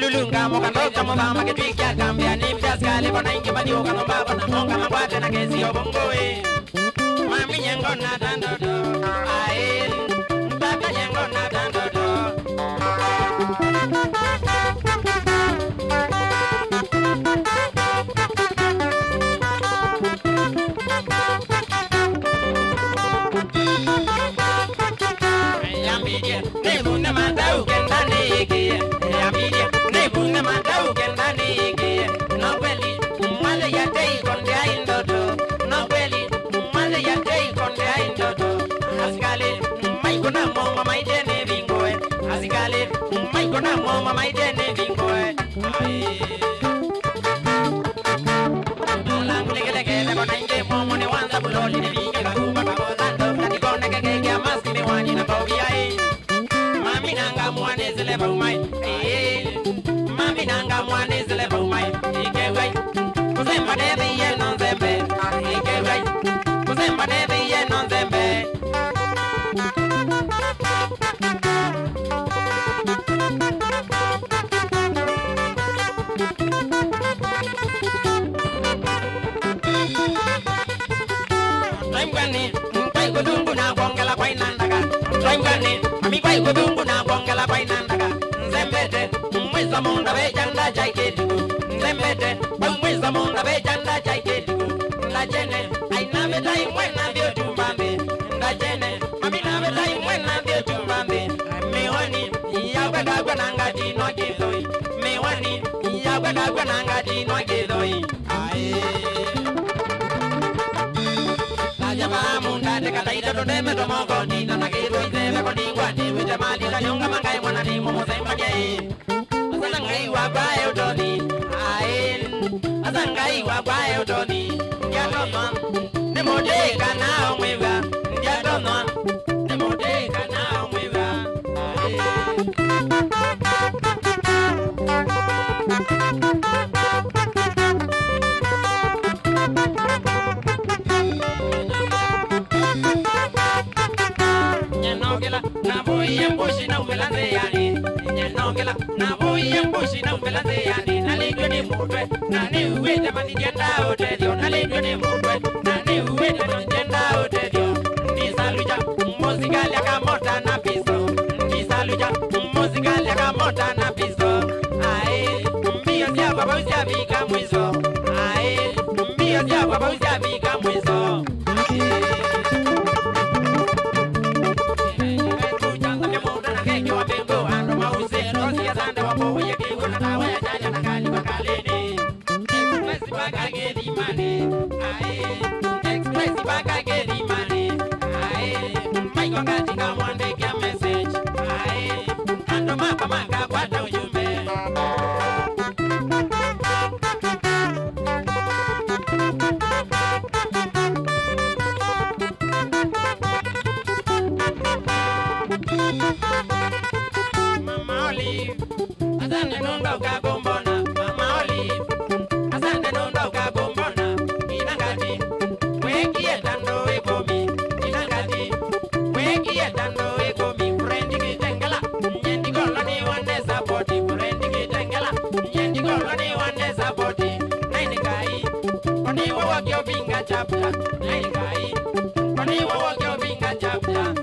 Mululunga mokandoka mama kitwikia kambia ni mjaskale kona ingi badio kama baba na monga mabwate na kesi obongoe. Mami nyengo na dandodo ae baba nyengo na dandodo. Yambidia nebuna matau kendani iki. Yambidia nebuna matau kendani iki. No kweli male ya tei konde aindodo. No kweli male ya tei konde aindodo. Asikale mai kuna mama mai dene bingoe. Asikale mai kuna mama mai dene bingoe. Langu legelege kona inge momo ne wanza buloli ne binge kakuba kabozando. Kati kone keke ya maski ne wani na baubiai. Mami nanga mwane zile baumai. Mami nanga mwane zile baumai. Ikewai kuzemba nebe ye nonzembe. Ikewai kuzemba nebe ye nonzembe. Taimgani mpai kudungu na bongela kwa inandaka. Taimgani mi kwai kudungu na bongela kwa inandaka. Nzembete mwiza munda bejanda jaiketiku. Nzembete mwiza munda bejanda jaiketiku. Ndajene aina betai mwena vyo tumbambe. Ndajene mami na betai mwena vyo tumbambe. Miwani yawe kagwa nanga dino giloi. Miwani yawe kagwa nanga dino giloi. Jama munda de kata ida do deme do mogo ni na nagiro ide ko ni ngwani we jama di la nyonga mangai mwana ni momo semba ge asanga ngai wa ba e odoni ai asanga ngai wa ba e odoni ya no no ne mode kana omwewa ya no no ne mode kana omwewa na voy en bushi na umelande yani nyenongela na voy en bushi na umelande yani nalindwe ni mutwe na ni uwete manijenda otedio nalindwe ni mutwe na ni uwete manijenda otedio nisaluja muzikali akamota na piso nisaluja muzikali akamota na piso ae mbio sia baba usiabika mwizo ae mbio sia baba usiabika mwizo. Mama Olive, asante nunda ukagombona. Mama Olive, asante nunda ukagombona. Inangati, wekie tando ekomi. Inangati, wekie tando ekomi. Frendi kitengela, nyendi golo ni wane sapoti. Frendi kitengela, nyendi golo ni wane sapoti. Naini kai, koni wawa kyo binga chapta. Naini kai, koni wawa kyo binga chapta.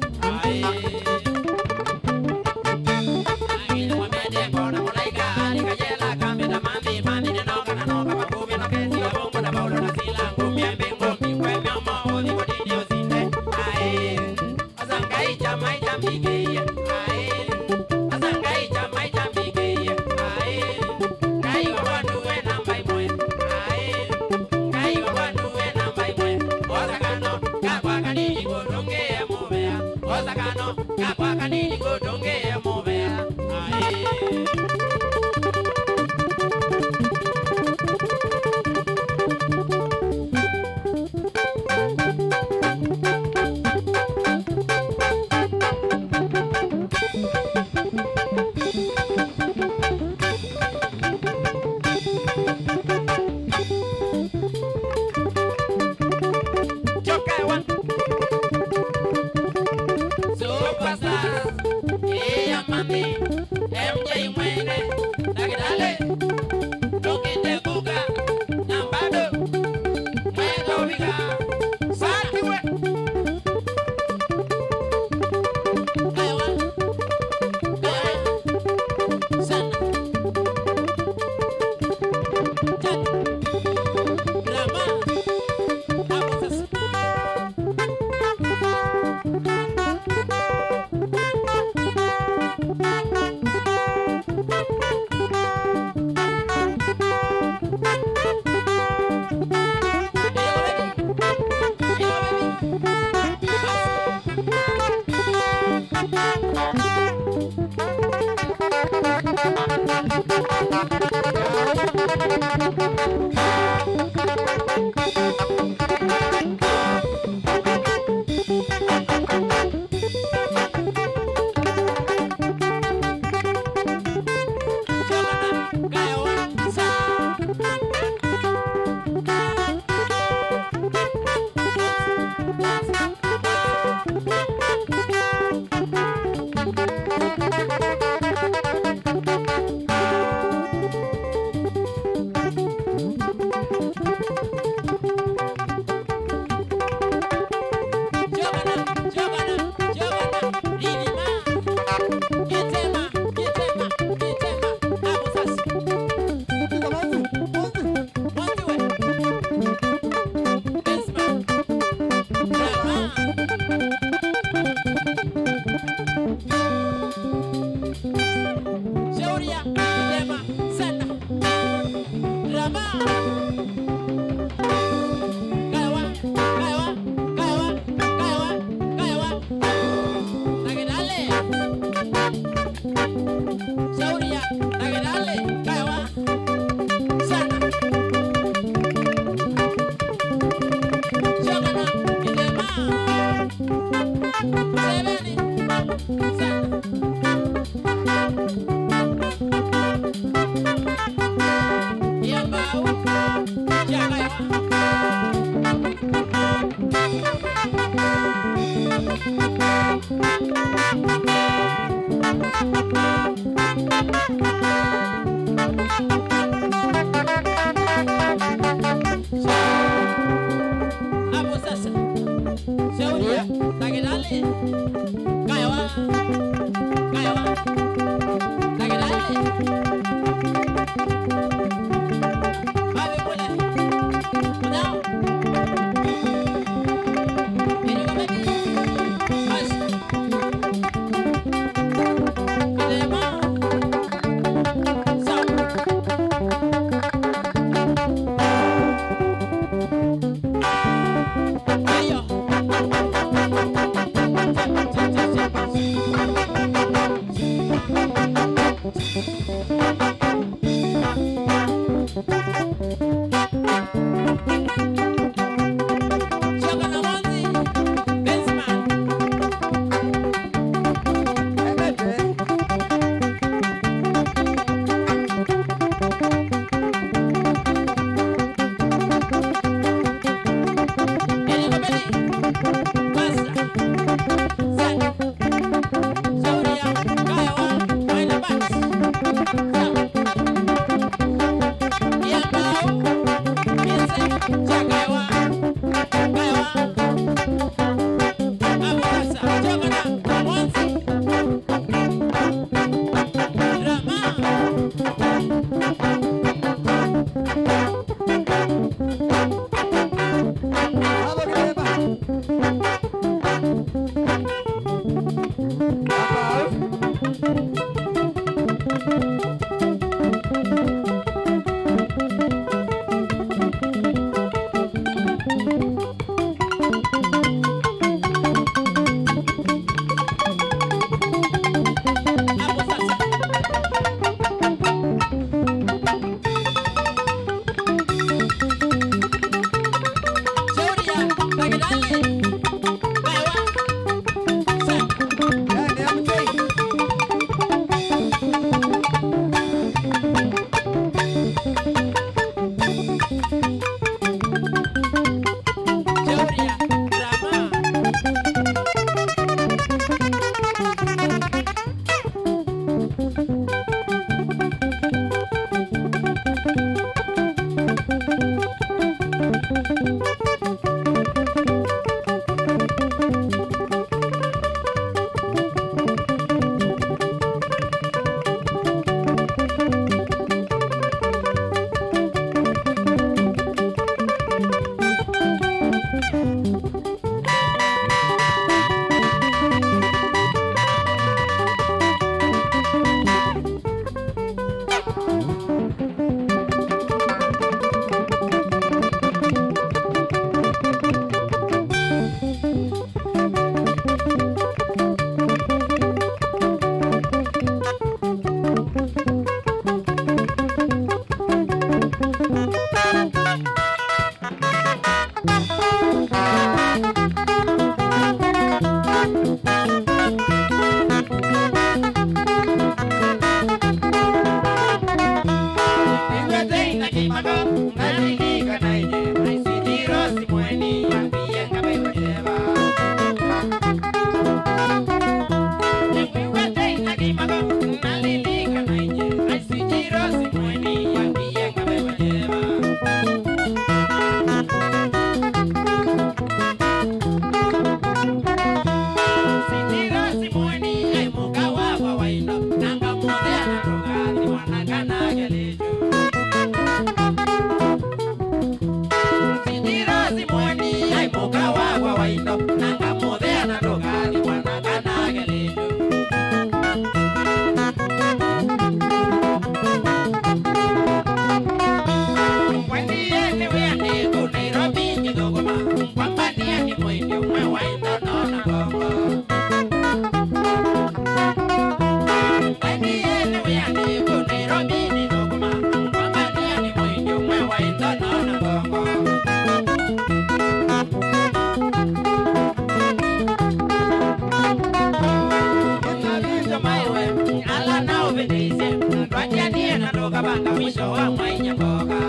ubedize twajanie na ndoka banga mwisho wa mwanya mboga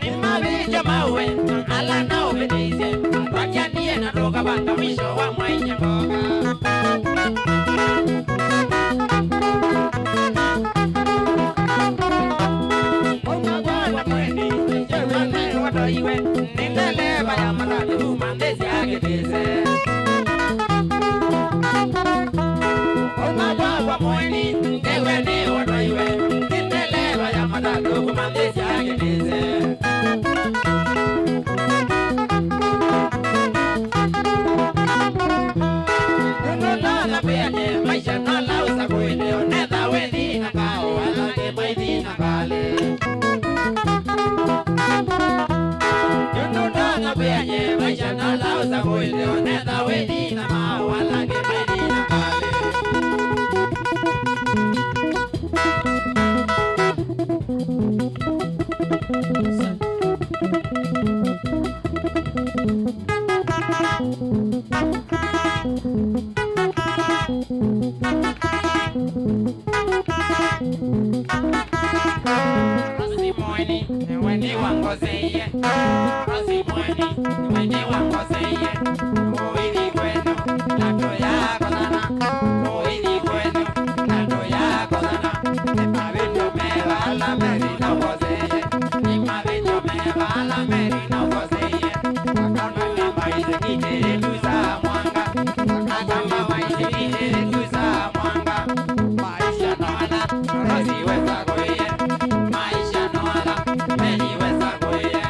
ni mabijo mawe ala na ubedize twajanie na ndoka banga mwisho wa mwanya mboga iwe nindele baya maladu mandezi agedeze Oma baba mweni ndewe ni wado iwe nindele baya maladu mandezi agedeze Nunula na peanye maisha na lausa kuile onedha wedi na kao alage maidhi na kale Beanye maisha na lausa kuile onedha wedi na mawala ke wedi na kale Rasi moini weni wangozeye Rasi moini weni wangozeye Oidi kwenu nato yako sana Oidi kwenu nato yako sana Nima vicho meva ala meri na ugozeye Nima vicho meva ala meri na ugozeye Akama maise kitere tuza mwanga Akama maise kitere tuza mwanga Maisha noala Rasi weza goye Maisha noala Meni weza goye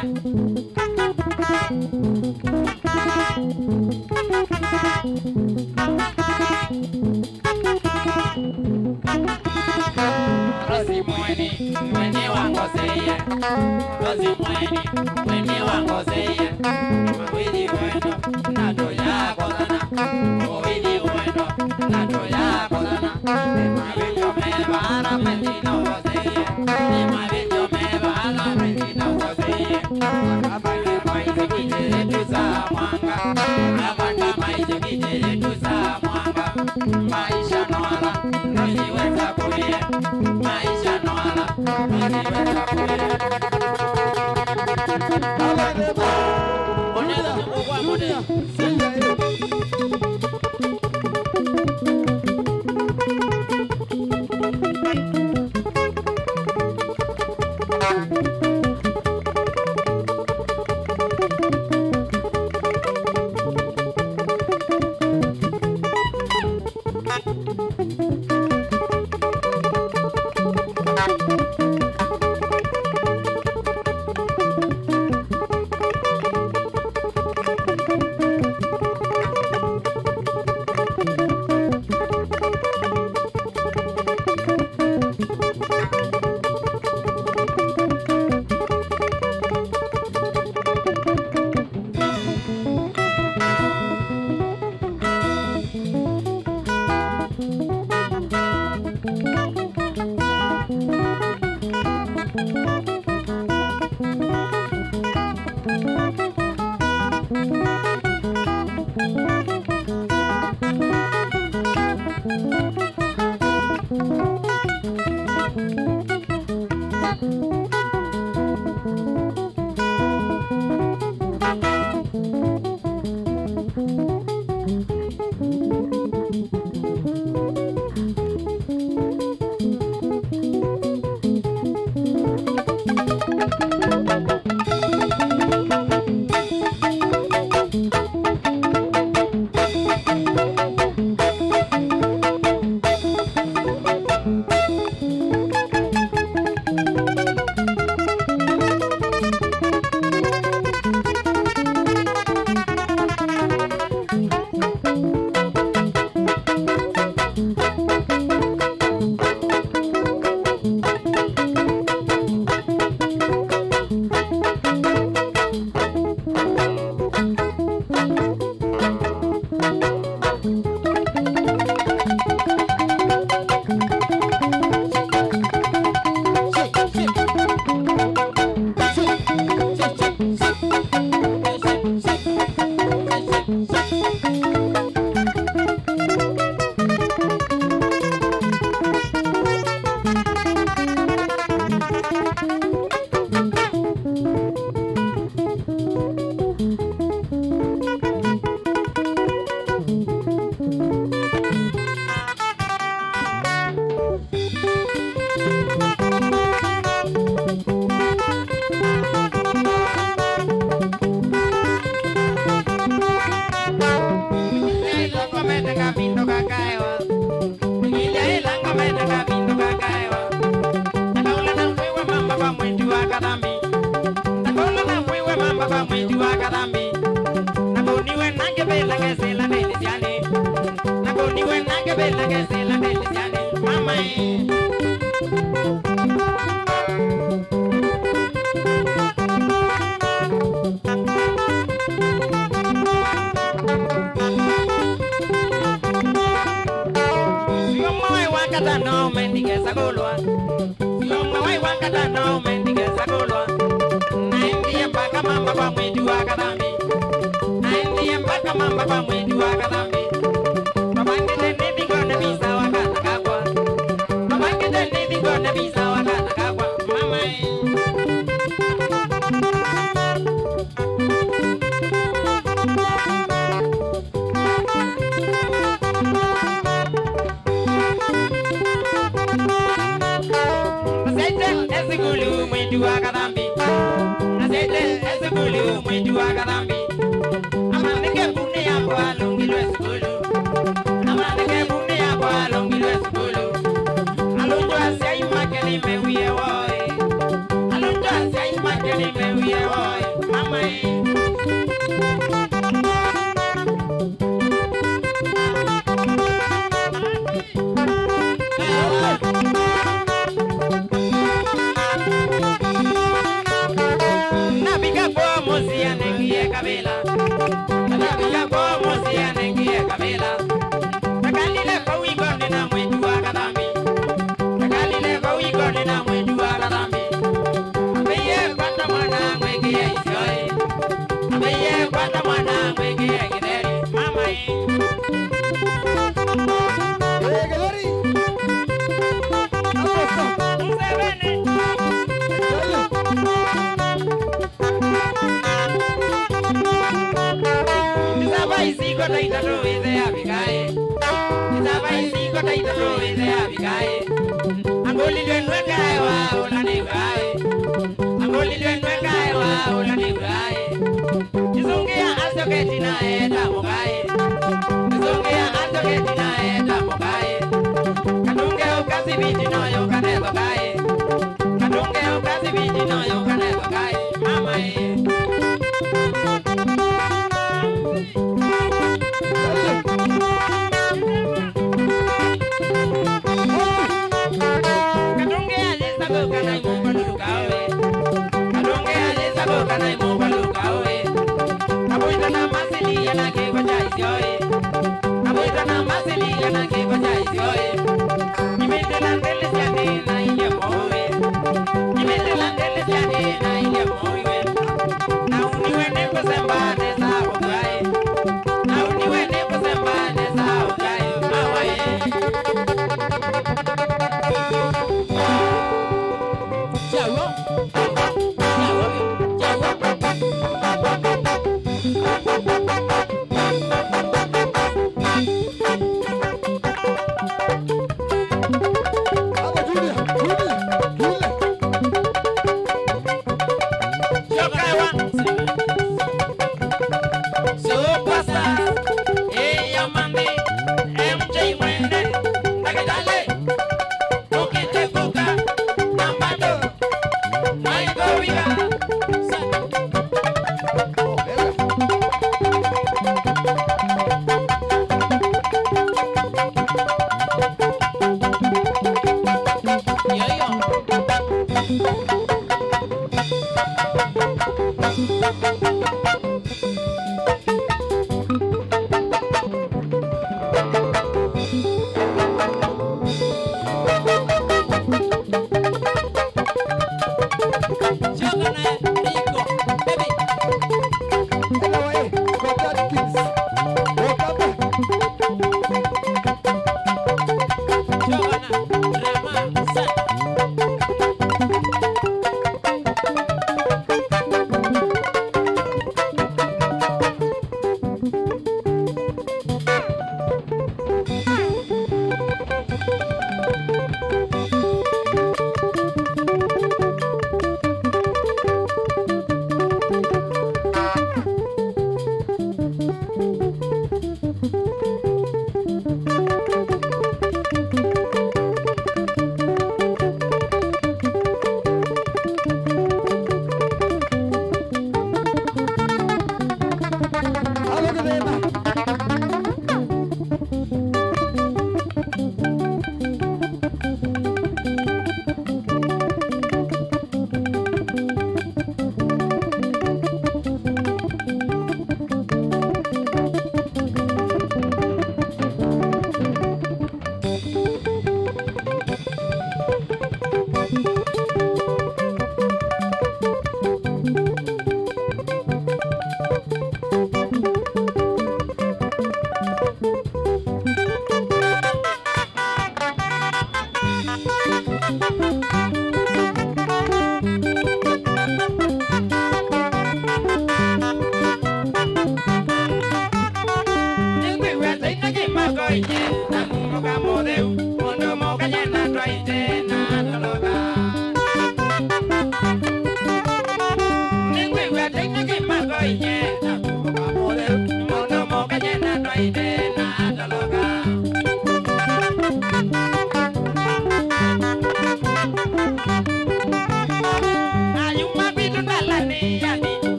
Rosi mweni, mweni wangozeye Rosi mweni, mweni wangozeye Mawidi weno, nato yako sana Mawidi weno, nato yako sana Mavicho meva ala mweni na ugozeye Mavicho meva ala mweni na ugozeye Akabane maise kitere tuza mwanga Akabane maise kitere tuza mwanga Maisha noala, rosi weza kuye Maisha noala, rosi weza kuye Oneza mkukwa monea Ila ilanga mena kabindu kakaewa. Takola na mwiwe mamba kwa mwenju wa kadambi. Takola na mwiwe mamba kwa mwenju wa kadambi. Nakoniwe nange bela kesela nelisiani. Nakoniwe nange bela kesela nelisiani. Mama wakata no mendige sagolwa Loma wai wakata no mendige sagolwa Naindia mpaka mamba kwa mwindi wa kadambi Naindia mpaka mamba kwa mwindi wa kadambi Babangete nidi gone visa wakata kakwa Babangete nidi gone visa wakata kakwa Mama Ezekulu mwindi wa kadambi Nazete ezekulu mwindi wa kadambi Amanike bune ya kwa longilo ezekulu Amanike bune ya kwa longilo ezekulu Alonjo asya imakeli mewiye woy Alonjo asya imakeli mewiye woy Mama Mosia nengie kabila Nabia kwa mosia nengie kabila Takalile kwa wiko nina mwenju wa kadambi Takalile kwa wiko nina mwenju wa kadambi Abeye kwanda mwana mwegie isioi Abeye kwanda mwana mwegie kideri Mama Gideri Aposto Msevene Isiko taita roeze abigae Isiko taita roeze abigae Angoli lwenwe kae wa ulane ugae Angoli lwenwe kae wa ulane ugae Isongea asoketi na eta mogae Isongea asoketi na eta mogae Katunge ukasi biti no yo kaneko gae Katunge ukasi biti no yo kaneko gae Mama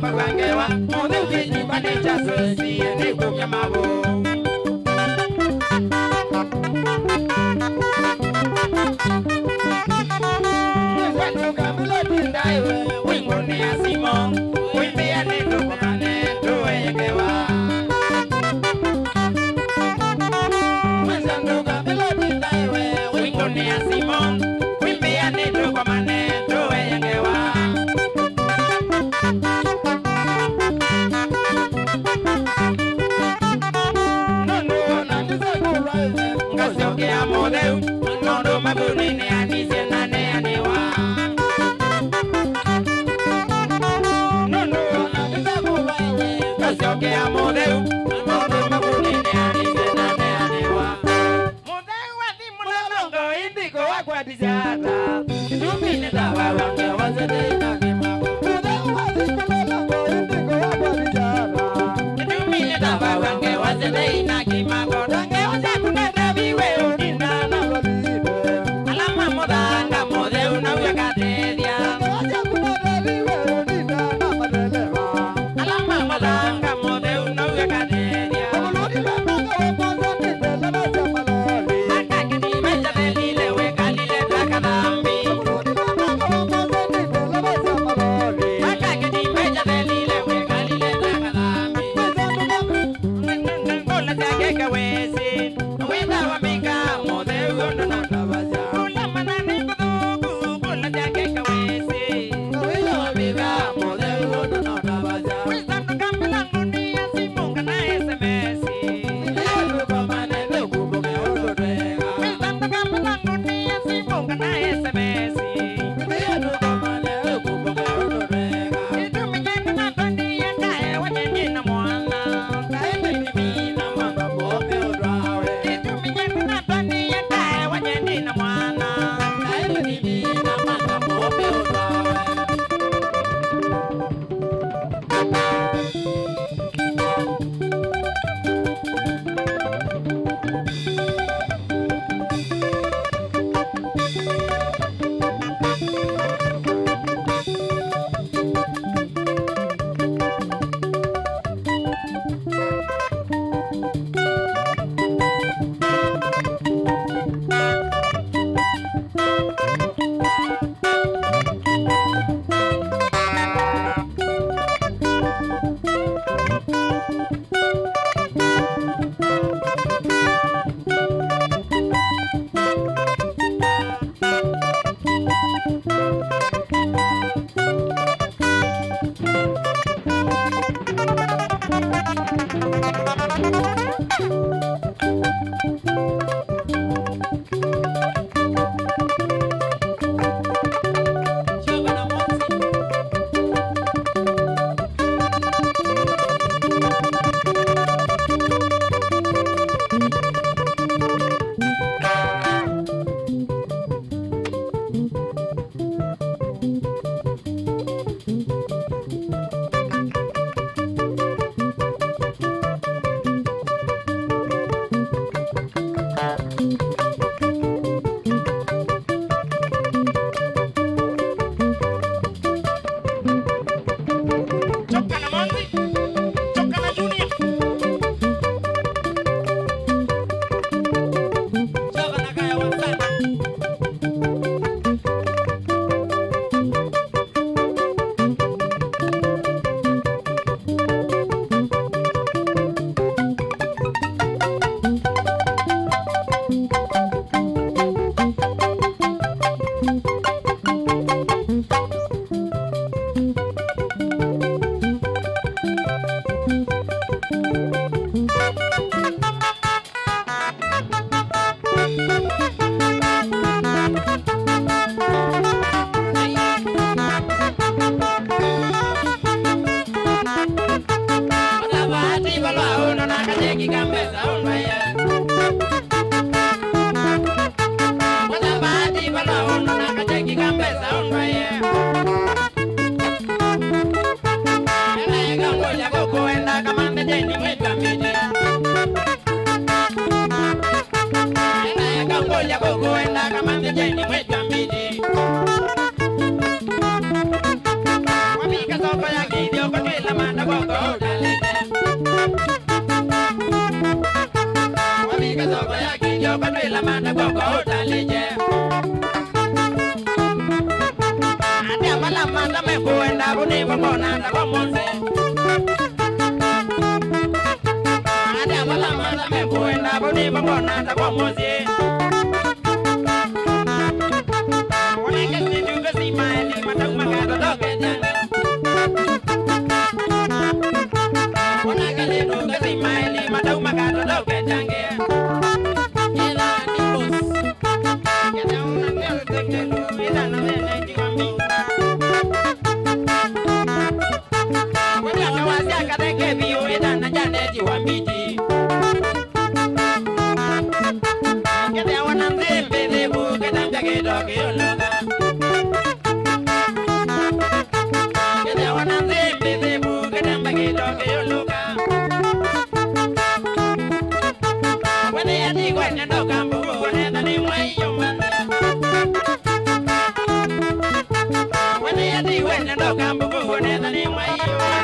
bagwangewa mode ukinyi banecha sosi ene kumya mabo Wenu kamilo tindaiwe wingoni ya Simon Wimbia nendo kumane tuwe yekewa Wenu kamilo tindaiwe wingoni ya Simon Wimbia nendo kumane tuwe yekewa Nono nandize kuraiwe Ngasioke ya modeu Nono mabunini anise nane anewa Kasioke a modeu, modo mabunini anise nane anewa. Modeu ati mulongo indiko wakwatizata. Tumine dawa wange wazede inakimako. Modeu ati mulongo indiko wakwatizata. Tumine dawa wange wazede inakimako. Dange waze kunete viwe unina na wazide. Alama modanga modeu na uyakatedia. Dange waze kunete viwe unina na madelewa. Alama modanga modeu na uyakatedia. Obuludi lwemanga wemoza ninde labaza maloli. Akakini meja delile wekalile takadambi. Obuludi lwemanga wemoza ninde labaza maloli. Akakini meja delile wekalile takadambi. Ngola zake wezi. Wenda wamika modeu yondo na labaza. Kula manani kudugu. Ngola zake wezi. Wenda wamika modeu yondo na labaza. Wapika soko ya kidio kwa manda me kuenda buni bambona na bomonse. Ada mala manda me kuenda buni bambona na bomonse. Wana kasi duga si maeli matang magado doge jange. Wana kasi duga si maeli matang magado doge jange. Ela ni bos. Kita una nel tekelu ila na nene jiwami. Wana kawasi akateke biyo ila na jane jiwamiti. Kita wana nzembe debu kita mjage doge yologa. Kita wana nzembe debu kita mjage doge yologa. Wana yati kwenye doga mbubu wana nani mwayo mani. Wana yati kwenye doga mbubu wana nani mwayo mani.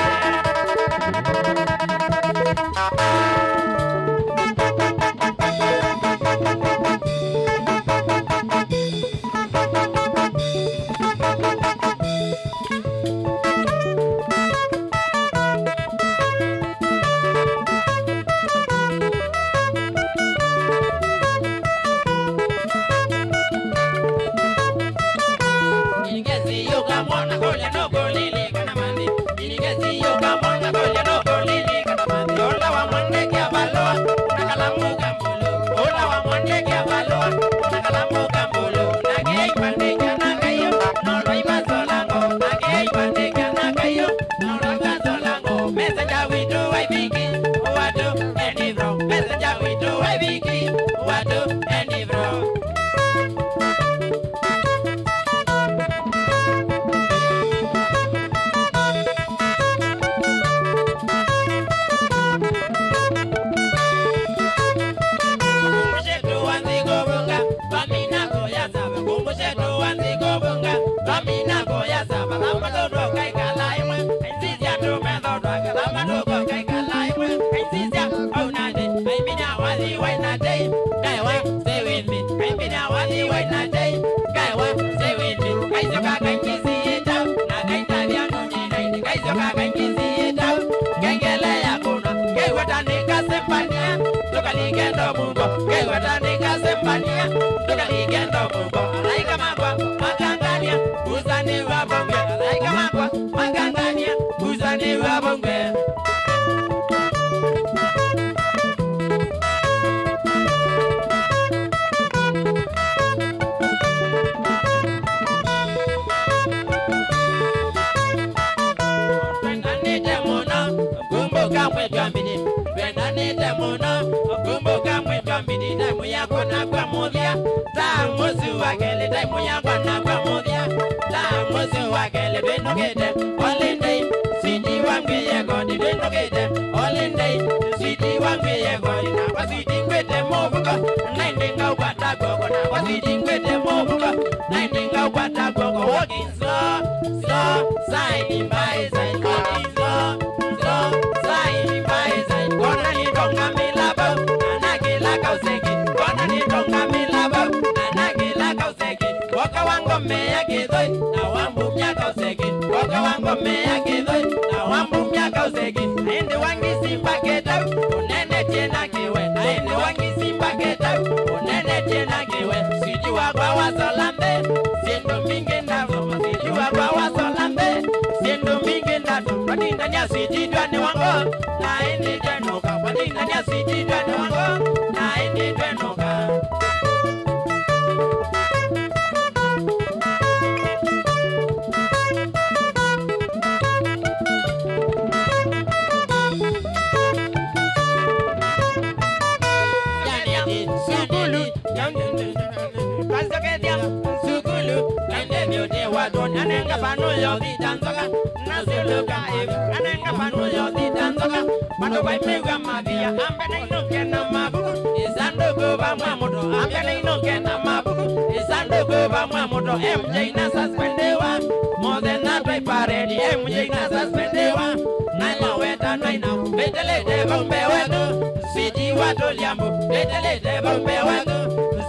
MJ na suspendewa more than that by parade MJ na suspendewa naima weta naina betele de bombe wetu sidi watu liambu betele de bombe wetu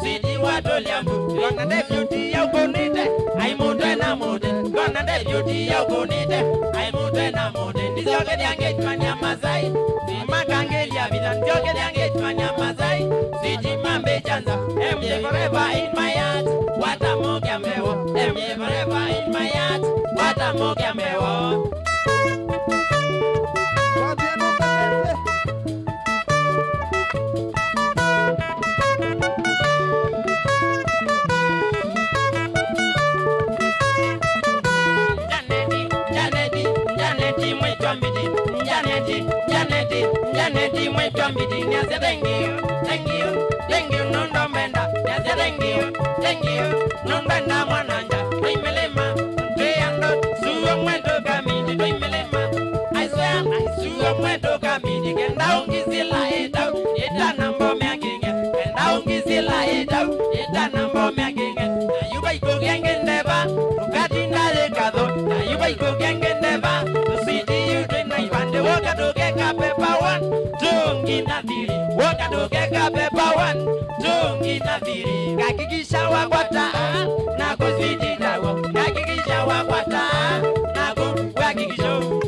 sidi watu liambu gonna deputy ya bonite ai mude na mude gonna Ai beauty yoko nite ai mute na mute ndizoke de engagement ya Masai simakangelia vida ndizoke de engagement ya Masai sijimambe chanza MJ forever in my heart watamoga mewo MJ forever in my heart watamoga mewo Janeti mwetu mbidi niaze thank you nondo mbenda niaze thank you nombenda mwananja tuimelema tuyando suwa mwetu kamidi tuimelema I swear suwa mwetu kamidi kenda ungizila ita nambo meakinge kenda ungizila ita nambo meakinge na yuba iko genge ndeba ukati ndale kadho na yuba iko genge ndeba usidi yude na ibande woka doge kapepa one Tungi nadhiri, woka doge kapepa one Tungi nadhiri, kakikisha wakwata na kuzidi dago kakikisha wakwata na kuwakikisho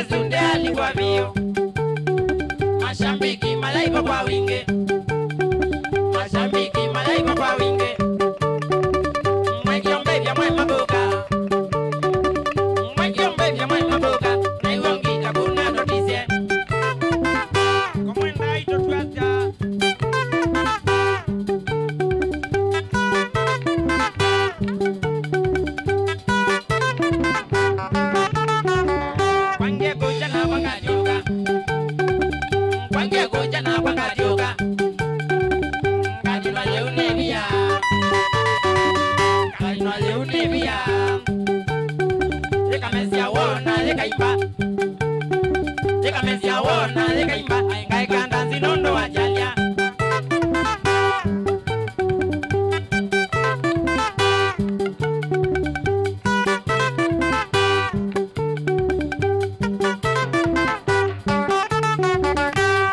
Sunde alikuwa vio. Mashabiki malaika kwa wingi. Mashabiki malaika kwa wingi. Mwekiombe vya mwe maboka. Mwekiombe vya mwe maboka. Na iwongita kuna notice. Komwenda ito tuaja. Kwange kuja na wakadioka. Kwange kuja na wakadioka. Kadinwa leune via. Kadinwa leune via. Leka mesia wona leka imba. Leka mesia wona leka imba. Aingai kanda zinondo wajalia.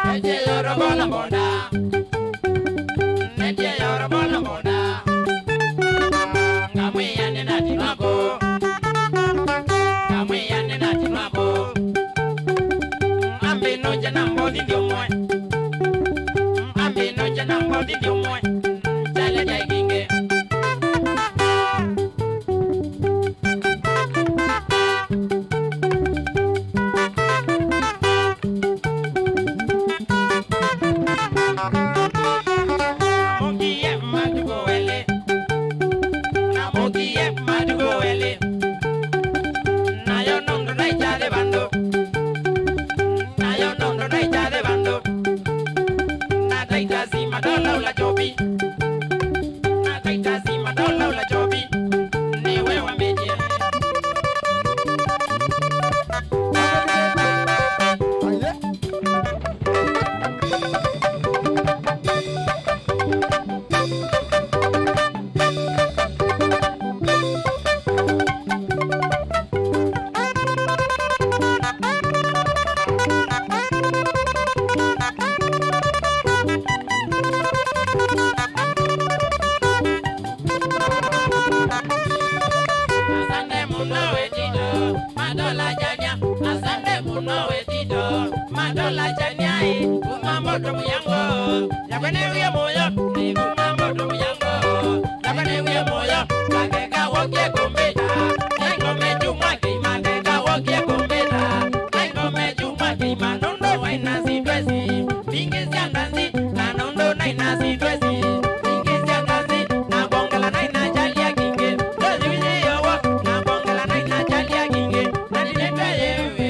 Netie yoro bola bonda. Netie yoro bola bonda. Ngamwe yane na tinwako. Ngamwe yane na tinwako. Ambe noja na mbodi ndio mwe. Ambe noja na mbodi ndio mwe. Jale jai kinge. Mogie madugo wele. Na mogie madugo wele. Na yo nondo na ijale bando. Na yo nondo na ijale bando. Na taitazi madola ula jobi. Na taitazi madola ula jobi. Ni wewe mbeje. Asante muno wetido, madola janya. Asante muno wetido, madola janya. Kumambo tomu yango, yakene wiye moyo. Kumambo tomu yango, yakene wiye moyo. Kakeka wokie kumbeta, nengo meju mwake makeka wokie kumbeta. Nengo meju mwake manondo waina sidwezi. Bingi siandanzi, nanondo naina sidwezi. Bingi siandanzi, na bongela naina jalia kinge. Dozi wile yowo, na bongela naina jalia kinge. Nani netwe yewe.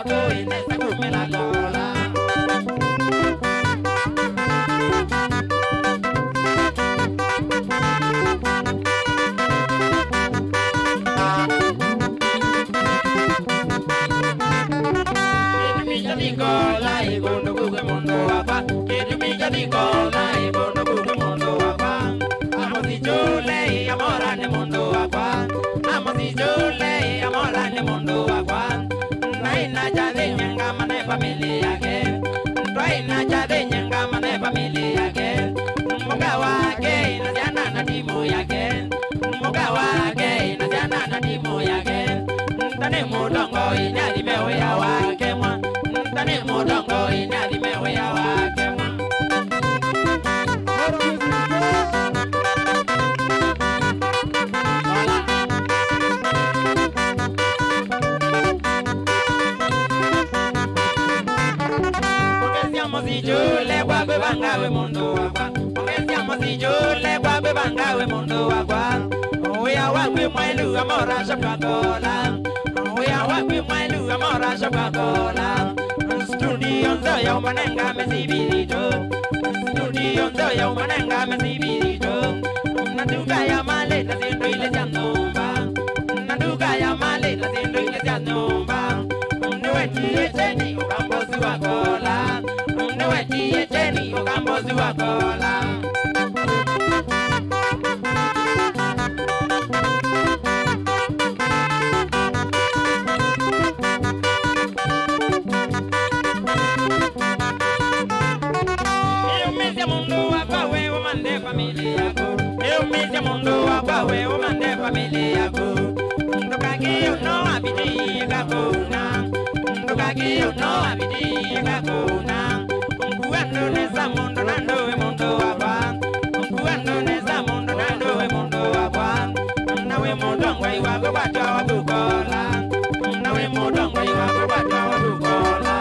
wako inesa kumela lola. Nicola y bono bugue mundo apa que mi Nicola y bono bugue mundo apa amo si chule y amor en el mundo apa amo si chule y amor en el mundo apa naina ya de nyanga mane familia que naina ya de nyanga mane familia que mugawa que na jana na timu yake mugawa que na jana na timu yake tane mudongo inyali mewe ya wake mwa tane mudongo inyali mewe ya wake mwa Ongesiamo si jule kwa bebanga we mundo wakwa Ongesiamo si jule kwa bebanga we mundo wakwa Oya wakwe mwailu amora shakwakola Oya wakwe mwailu amora shakwakola Studio nzoya umanenga mesibirito Studio nzoya umanenga mesibirito Nanduka ya male na zindo ile janumba Nanduka ya male na zindo ile janumba Mneweti echeni ukambozi wakola Mneweti echeni ukambozi wakola Mundo wakwa we umande familia yako ndukaki uno abidi kakuna ndukaki uno abidi kakuna mkuando neza mundo nando we mundo wakwa mkuando neza mundo nando we mundo wakwa nawe mundo ngwai wako batwa wabukola nawe mundo ngwai wako batwa wabukola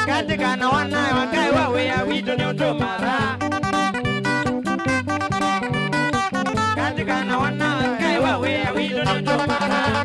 Katika wana wakai wawe ya wito ni utomara Katika na wana wakai wawe ya wito ni utomara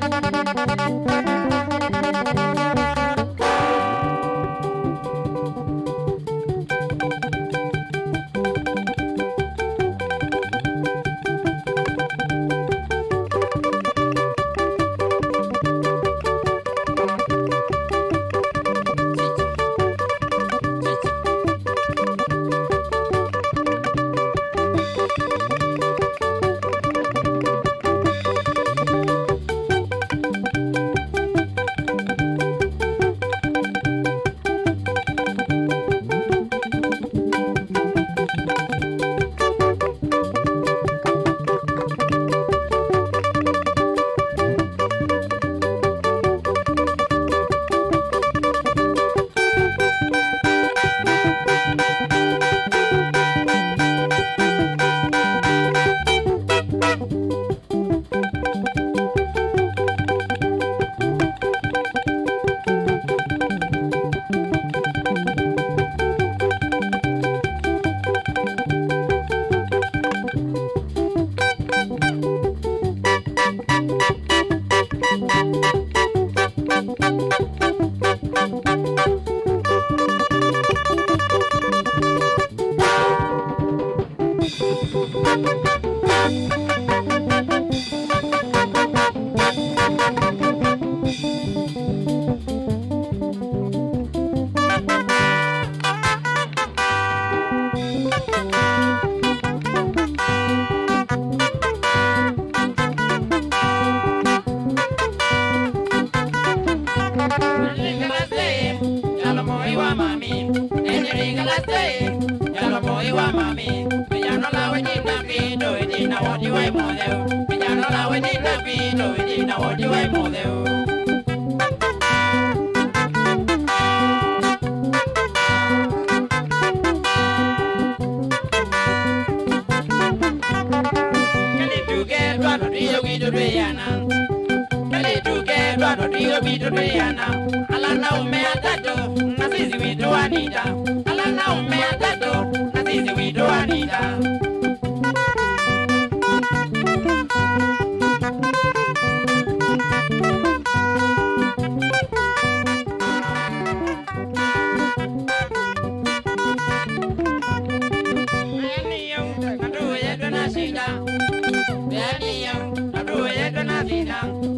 Alana umeatato na sisi wito Anita. Alana umeatato na sisi wito Anita.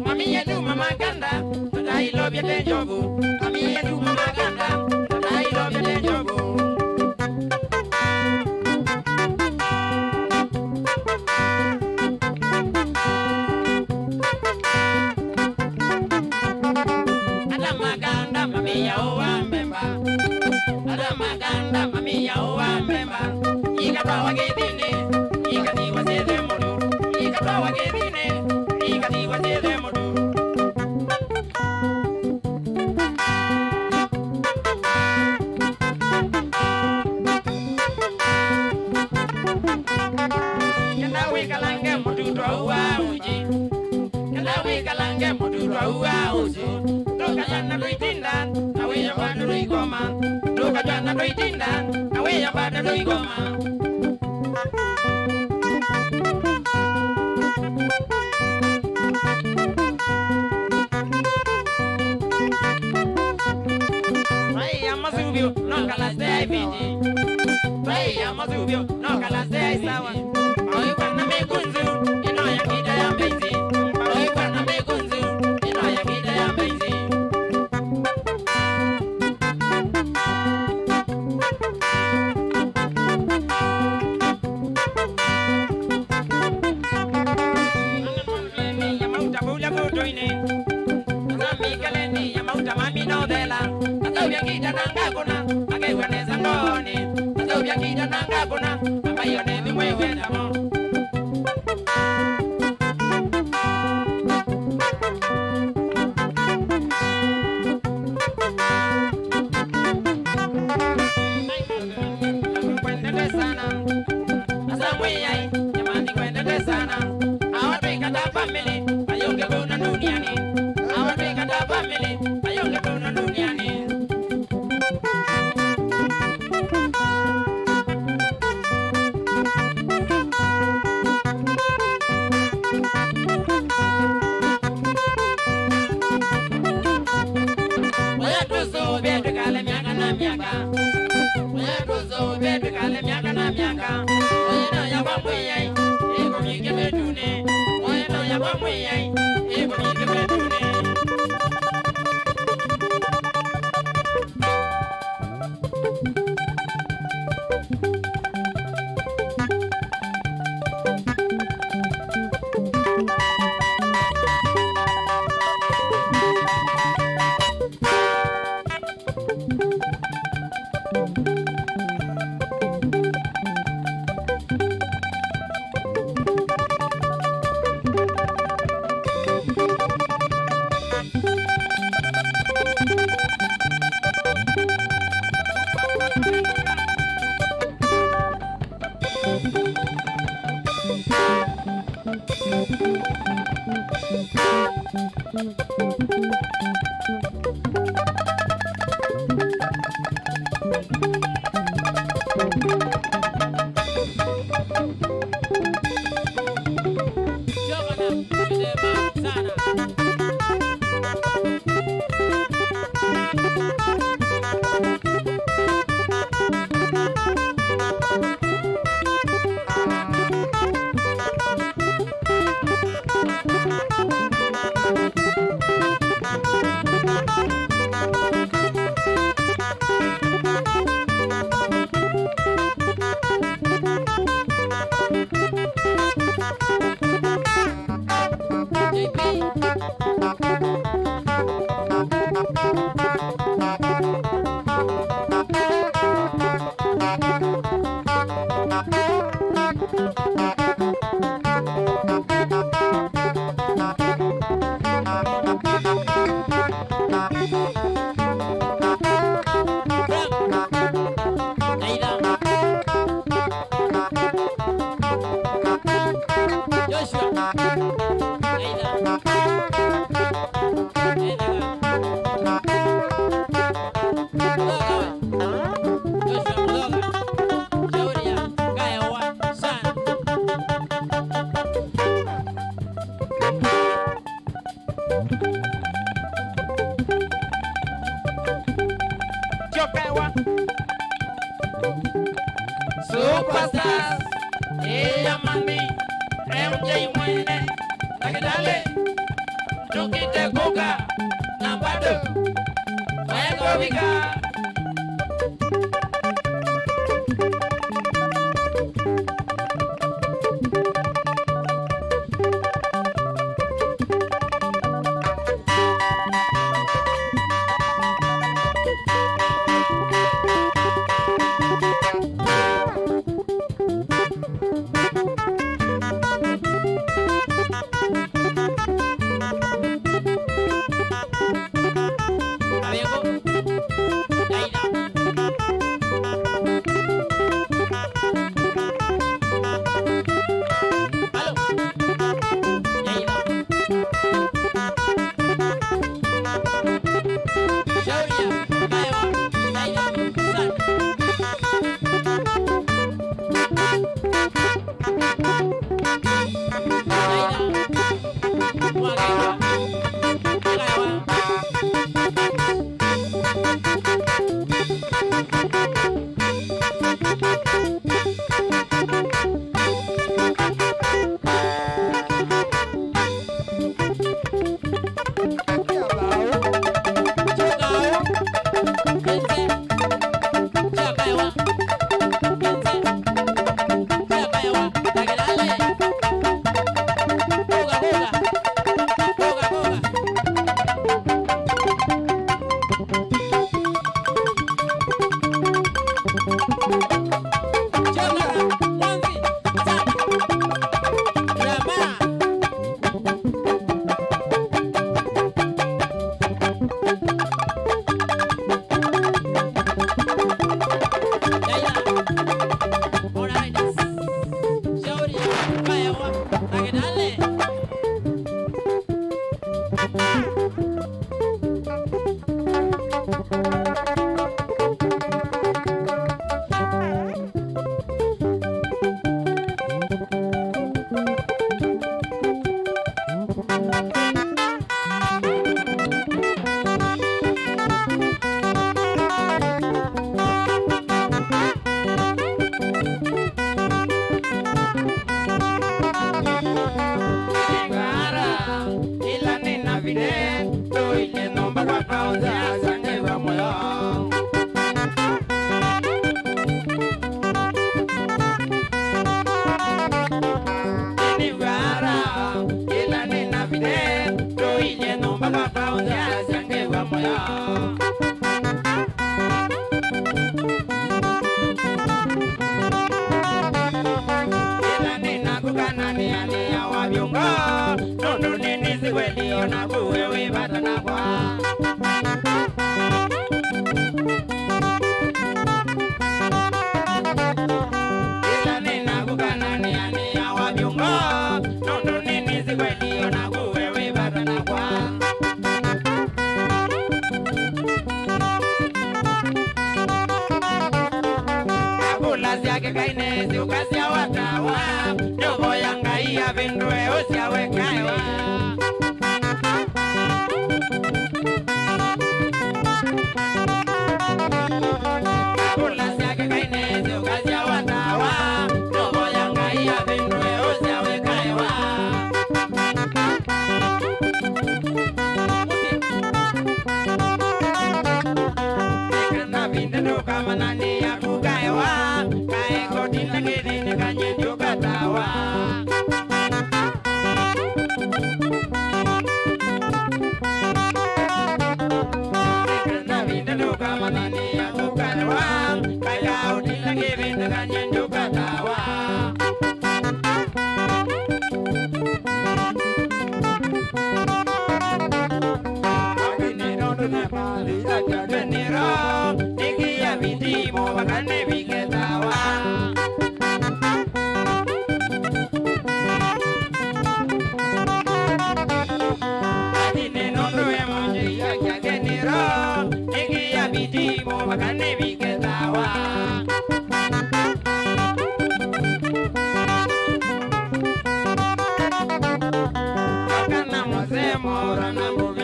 Mami yetu mama ganda, tutai lobya tenjobu. Mami yetu mama ganda, tutai lobya tenjobu. Ada maganda mami ya uwa mbemba. Ada maganda mami ya uwa mbemba. Ika bawa gedine, ika diwa sede modu. Ika bawa gedine, ika diwa sede modu. wa Superstars Mami MJ Mwene Nakidale Tukite Kuka na bado Mwego Vika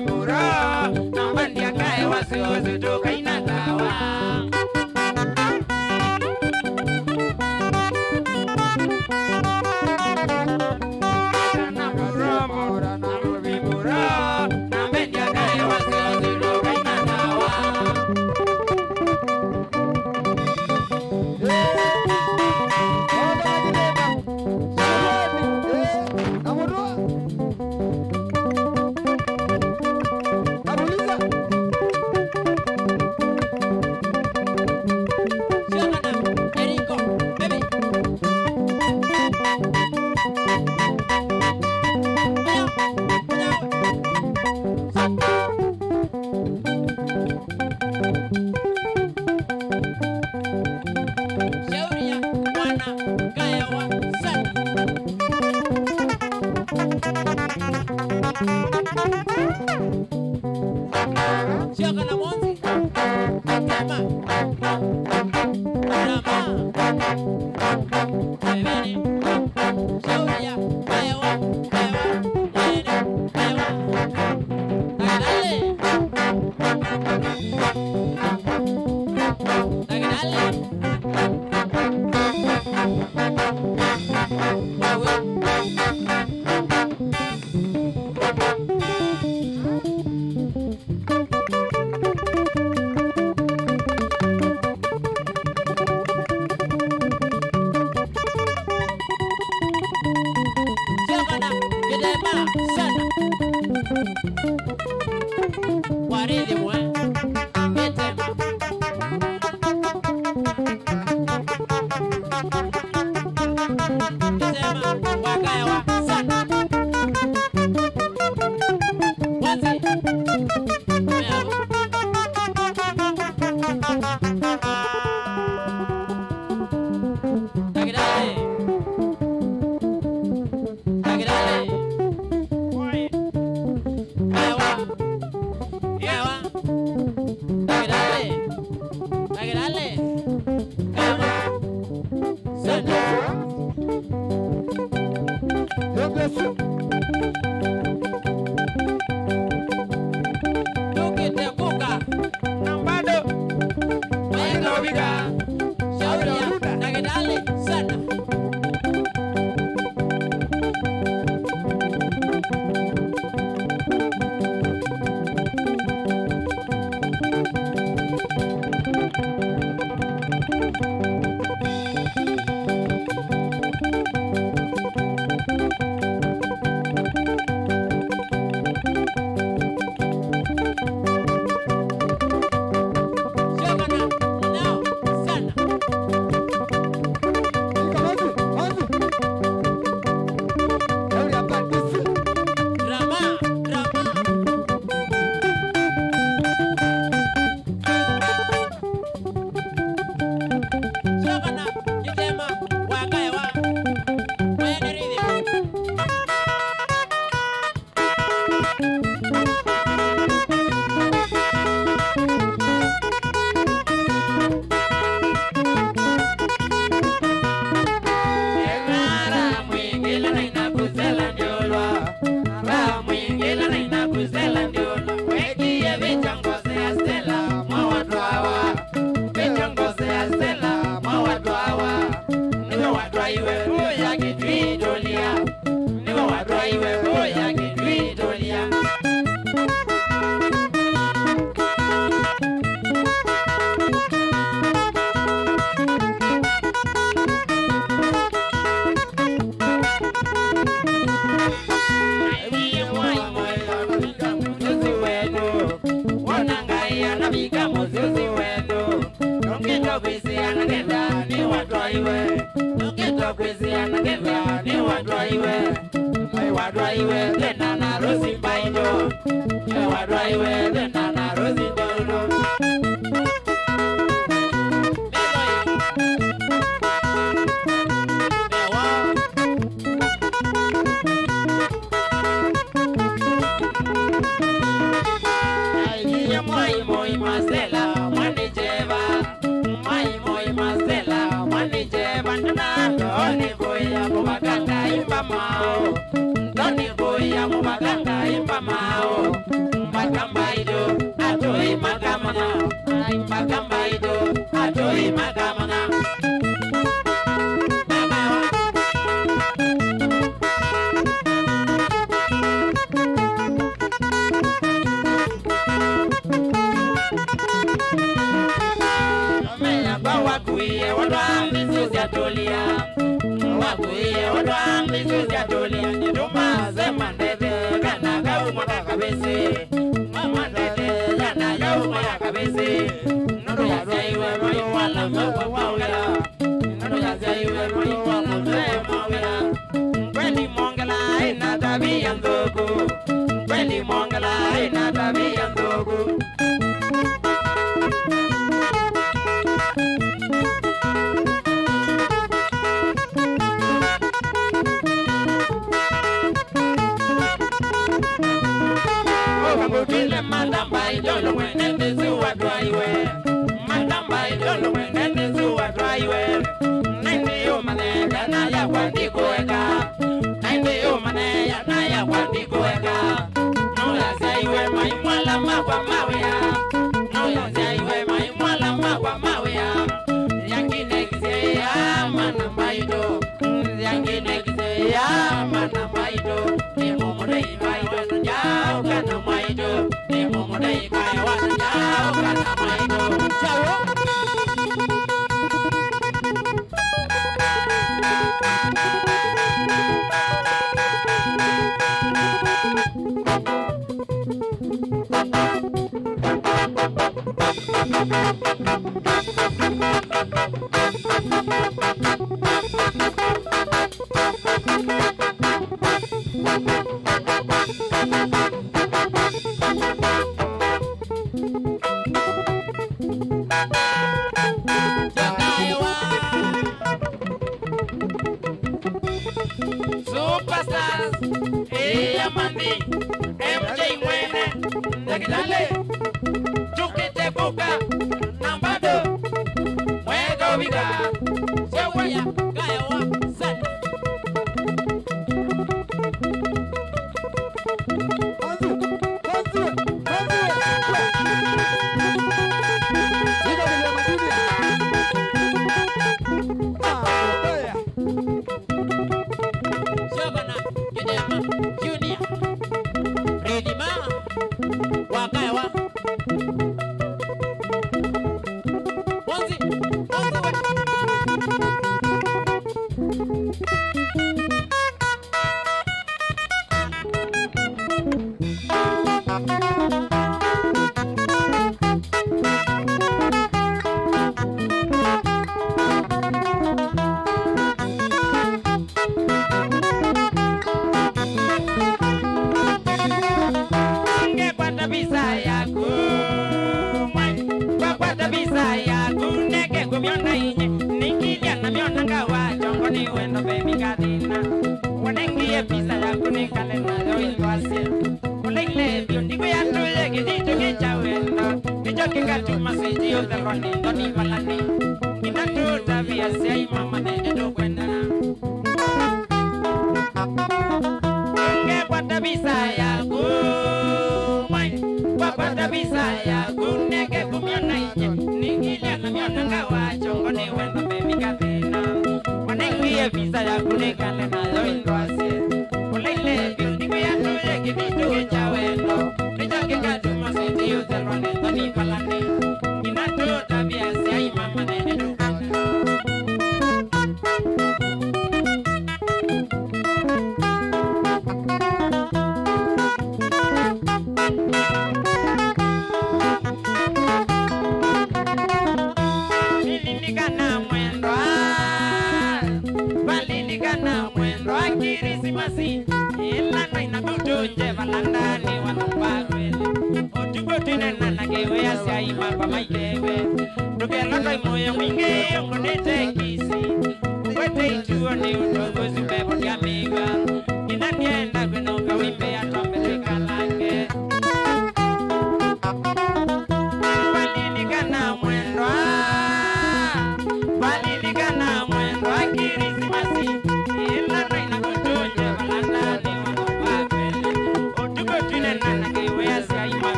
Mora na mandi akae wasiozo toka inatawa Shaka na Monzi. Tema. Rama. Bebeni. Shauria. Ewa. Yene. Ewa. Dale. Waridi mwe. Metema. Metema. Wakaewa sana. Wazi. Meabu. Tagidale. Tagidale. Ewa. Ewa. Tagidale. Tagidale. Ewa. Sana. Tukite kuka. Nambado. Weka wika. Shauria. Tagidale. Sana. Manda by Jolo when kwandi kuweka naende umane ya na ya kwandi kuweka no ya saiwe mai mwala makwa mawe ya no ya saiwe mai mwala makwa mawe ya yangine kise ya mana maido yangine kise ya mana maido ni momodai maido njao kana maido ni momodai kaya wa njao kana maido chao Superstars, Amandi, MJ Mwene, Nakitale, Chukite Buka, Nambado, Mwego Viga, Chewaya, Gayawa, Sata.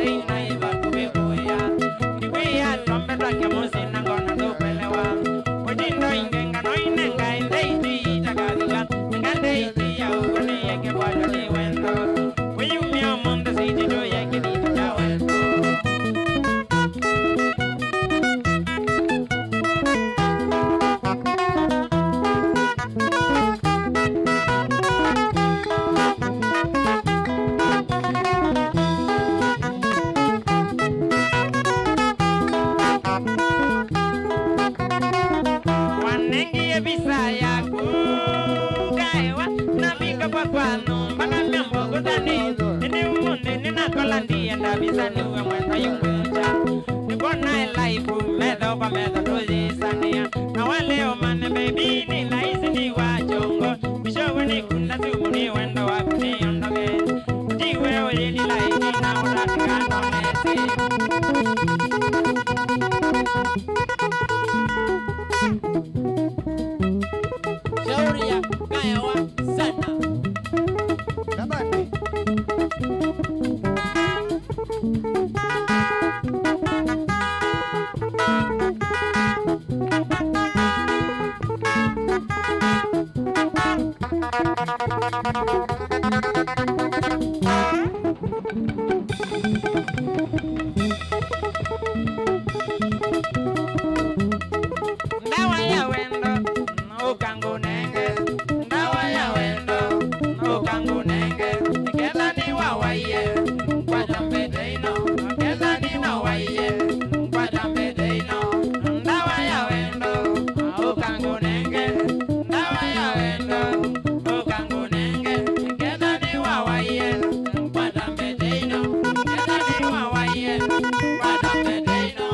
Say Nika kwa kwano Bana miambo kutani Nini umundi nina kolandi Enda bisa nuwe mweta yungwecha Nikona ilaifu Medo kwa medo tuzi sania Na wale omane baby Nila isi ni wachongo Bishowe ni kuna sumu ni wendo wakuni ondoge Jiwe oye nila isi na uratika no mesi Shauri ya kaya wa sana Kabati. Ndawa ya wendo ukangu nenge Ndawa ya wendo ukangu nenge Kela ni wawaye kwa jambe deino Kela ni wawaye kwa jambe deino Ndawa ya wendo ukangu nenge Ndawa ya wendo ukangu nenge Kela ni wawaye kwa jambe deino Kela ni wawaye kwa jambe deino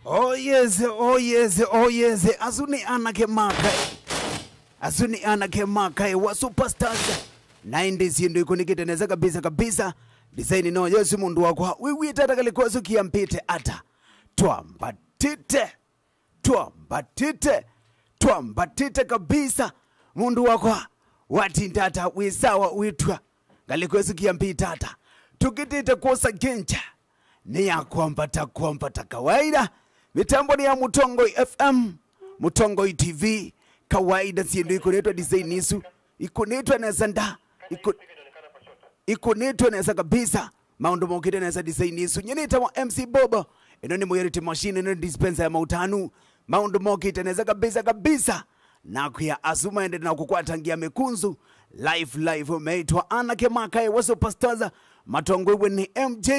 Oh yes, oh yes, oh yes. Azuni anake makai wa superstars 90s ndio ikonikiteneza kabisa design no Yesu mundu wako wewe tata kalikuwa sukia mpite ata twambatite kabisa mundu wako watindata wisawa witwa kalikuwa sukia mpite ata tukitite kosa genja ni ya kuambata kawaida mitambo ni ya Mutongoi FM Mutongoi TV kawaida siendo ikoletwa design isu ikonetwa na zanda ikonetwa na kabisa maundu mokite na design isu nyeneta wa MC Bobo ino ni moyerite machine ino dispenser ya mautanu maundu mokite na kabisa na kuya azuma ende na kukwatangia mekunzu live umeitwa anake makai wa superstars matongwe ni MJ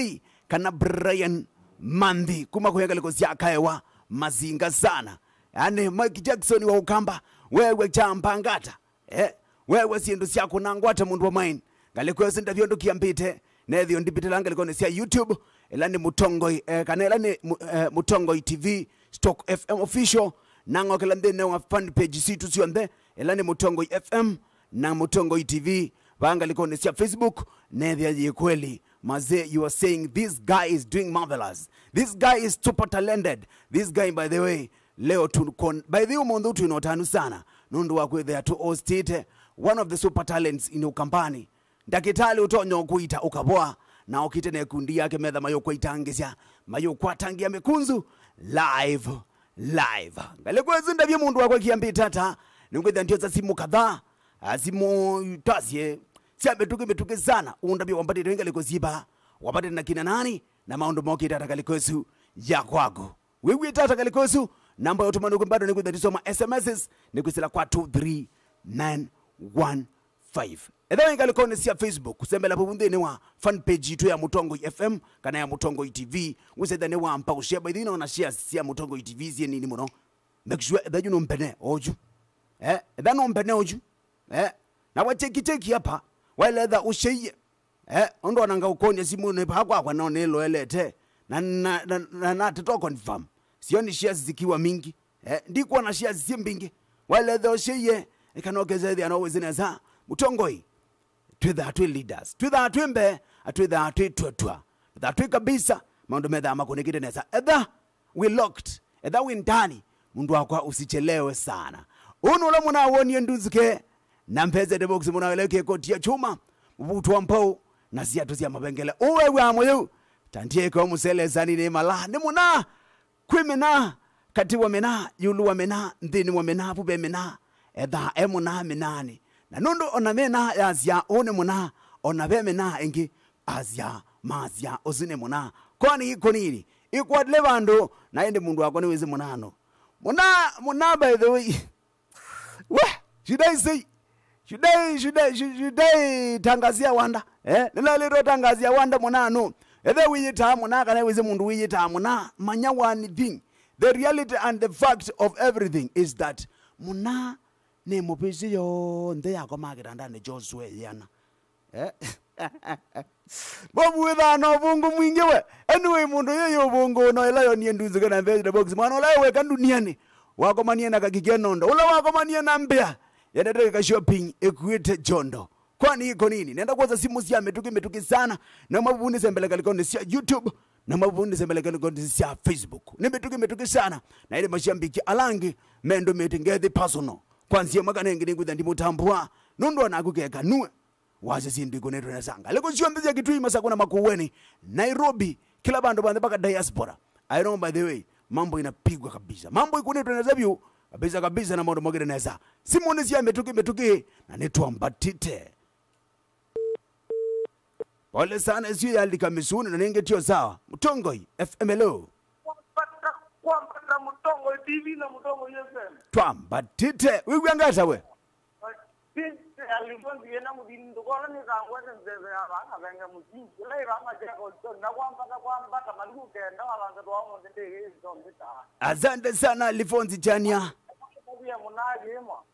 kana Brian Mandhi kuma kuyega likosi akaewa mazinga sana yani Mike Jackson wa ukamba wewe champangata wewe siendo siako nangwata mundu wa mine galikuwa sinda vyondo kiambite nedhio ndipite langa likone sia YouTube elani Mutongoi kana elani Mutongoi TV Stock FM official nango kelande ne wa fan page situ sionde elani Mutongoi FM na Mutongoi TV banga likone sia Facebook nedhia yekweli Maze, you are saying this guy is doing marvelous. This guy is super talented. This guy, by the way, leo by the umondu tunotanu sana. Nundu wakwe there to hostite one of the super talents in Ukambani. Dakitali utonyo kuita ukaboa na okite ne kundi yake medha mayo kwa itangisya mayo kwa tangia mekunzu live. Galekwe zinda vya mundu wakwe kiambita tata nungweza ntioza simu kadhaa simu tasye siabe tuke sana undabi wambati renga liko ziba wapate na kina nani na maundu moki tata kalikosu ya kwako wewe tata kalikosu namba ya utumanu kumbado ni kudhatisoma SMSs ni kusila kwa 23915 edha wenga liko nisi ya Facebook kusembela pubunde ni wa fan page itu ya Mutongoi FM kana ya Mutongoi TV useda ni wa mpa ushia by dhina wana share siya Mutongoi TV siya nini mono make sure edha juno mpene oju edha no mpene oju na wacheki hapa wale edha usheye ondo wananga ukonya simu ne pakwa na onelo elete na teto confirm sioni shares zikiwa mingi ndiko na shares zimbingi wale edha usheye ikanokeza edha no wezineza Mutongoi twitha atwe leaders twitha atwembe atwitha atwitwa atwe kabisa maondo medha makonekite nesa edha we locked edha we ndani mundu wakwa usichelewe sana unula muna woni nduzuke na mpeze de box muna weleke koti ya chuma mbutu wa mpau na siatu sia mabengele uwe wa moyo tantie ko musele zani ne mala ne muna kwimena kati wa mena yulu wa mena ndini wa mena bube mena edha emuna menani na nundo ona mena yazia one muna ona be mena engi azia mazia ozine muna kwani iko nini ikwadle bando na ende mundu wako ni wezi munano muna by the way should I tangazia wanda nila lero tangazia wanda munano ethe wiyita muna kana wezi mundu wiyita muna manya one thing. The reality and the fact of everything is that muna ne mopezi yo nde yako magiranda ne Joshua yana bobu witha no bungu mwingi we anyway mundu yeyo bungu no elayo ni nduzu kana the box mwana la we kan duniani wako manie na kakigenondo ula wako manie na mbea yadete ka shopping equate jondo kwani iko nini nenda kwanza simu sia metuki sana na mabundi sembele kalikoni sia YouTube na mabundi sembele kalikoni sia Facebook ni metuki sana na ile mashambiki alangi mendo metingethi personal kwanzia magana ngini ngudandi mutambua nundo na kukeka nuwe waze sindi kuneto na sanga leko shombizi ya kitui masakuna makuweni Nairobi kila bando bande baka diaspora. I know by the way mambo inapigwa kabisa mambo ikuneto na zabio kabisa na mambo mogere neza simoni sia metuki na netu ambatite pole sana sio yalika misuni na nenge tio sawa Mutongoi FMLO kwa Mutongoi TV na Mutongoi FM twambatite wewe ngata we alifonzi yena mudindo kola ni kangwa nzeze abanga benga mujini ile rama jako na kwamba kamaluke na wala ndo wao ndege zombita asante sana Lifonzi Chania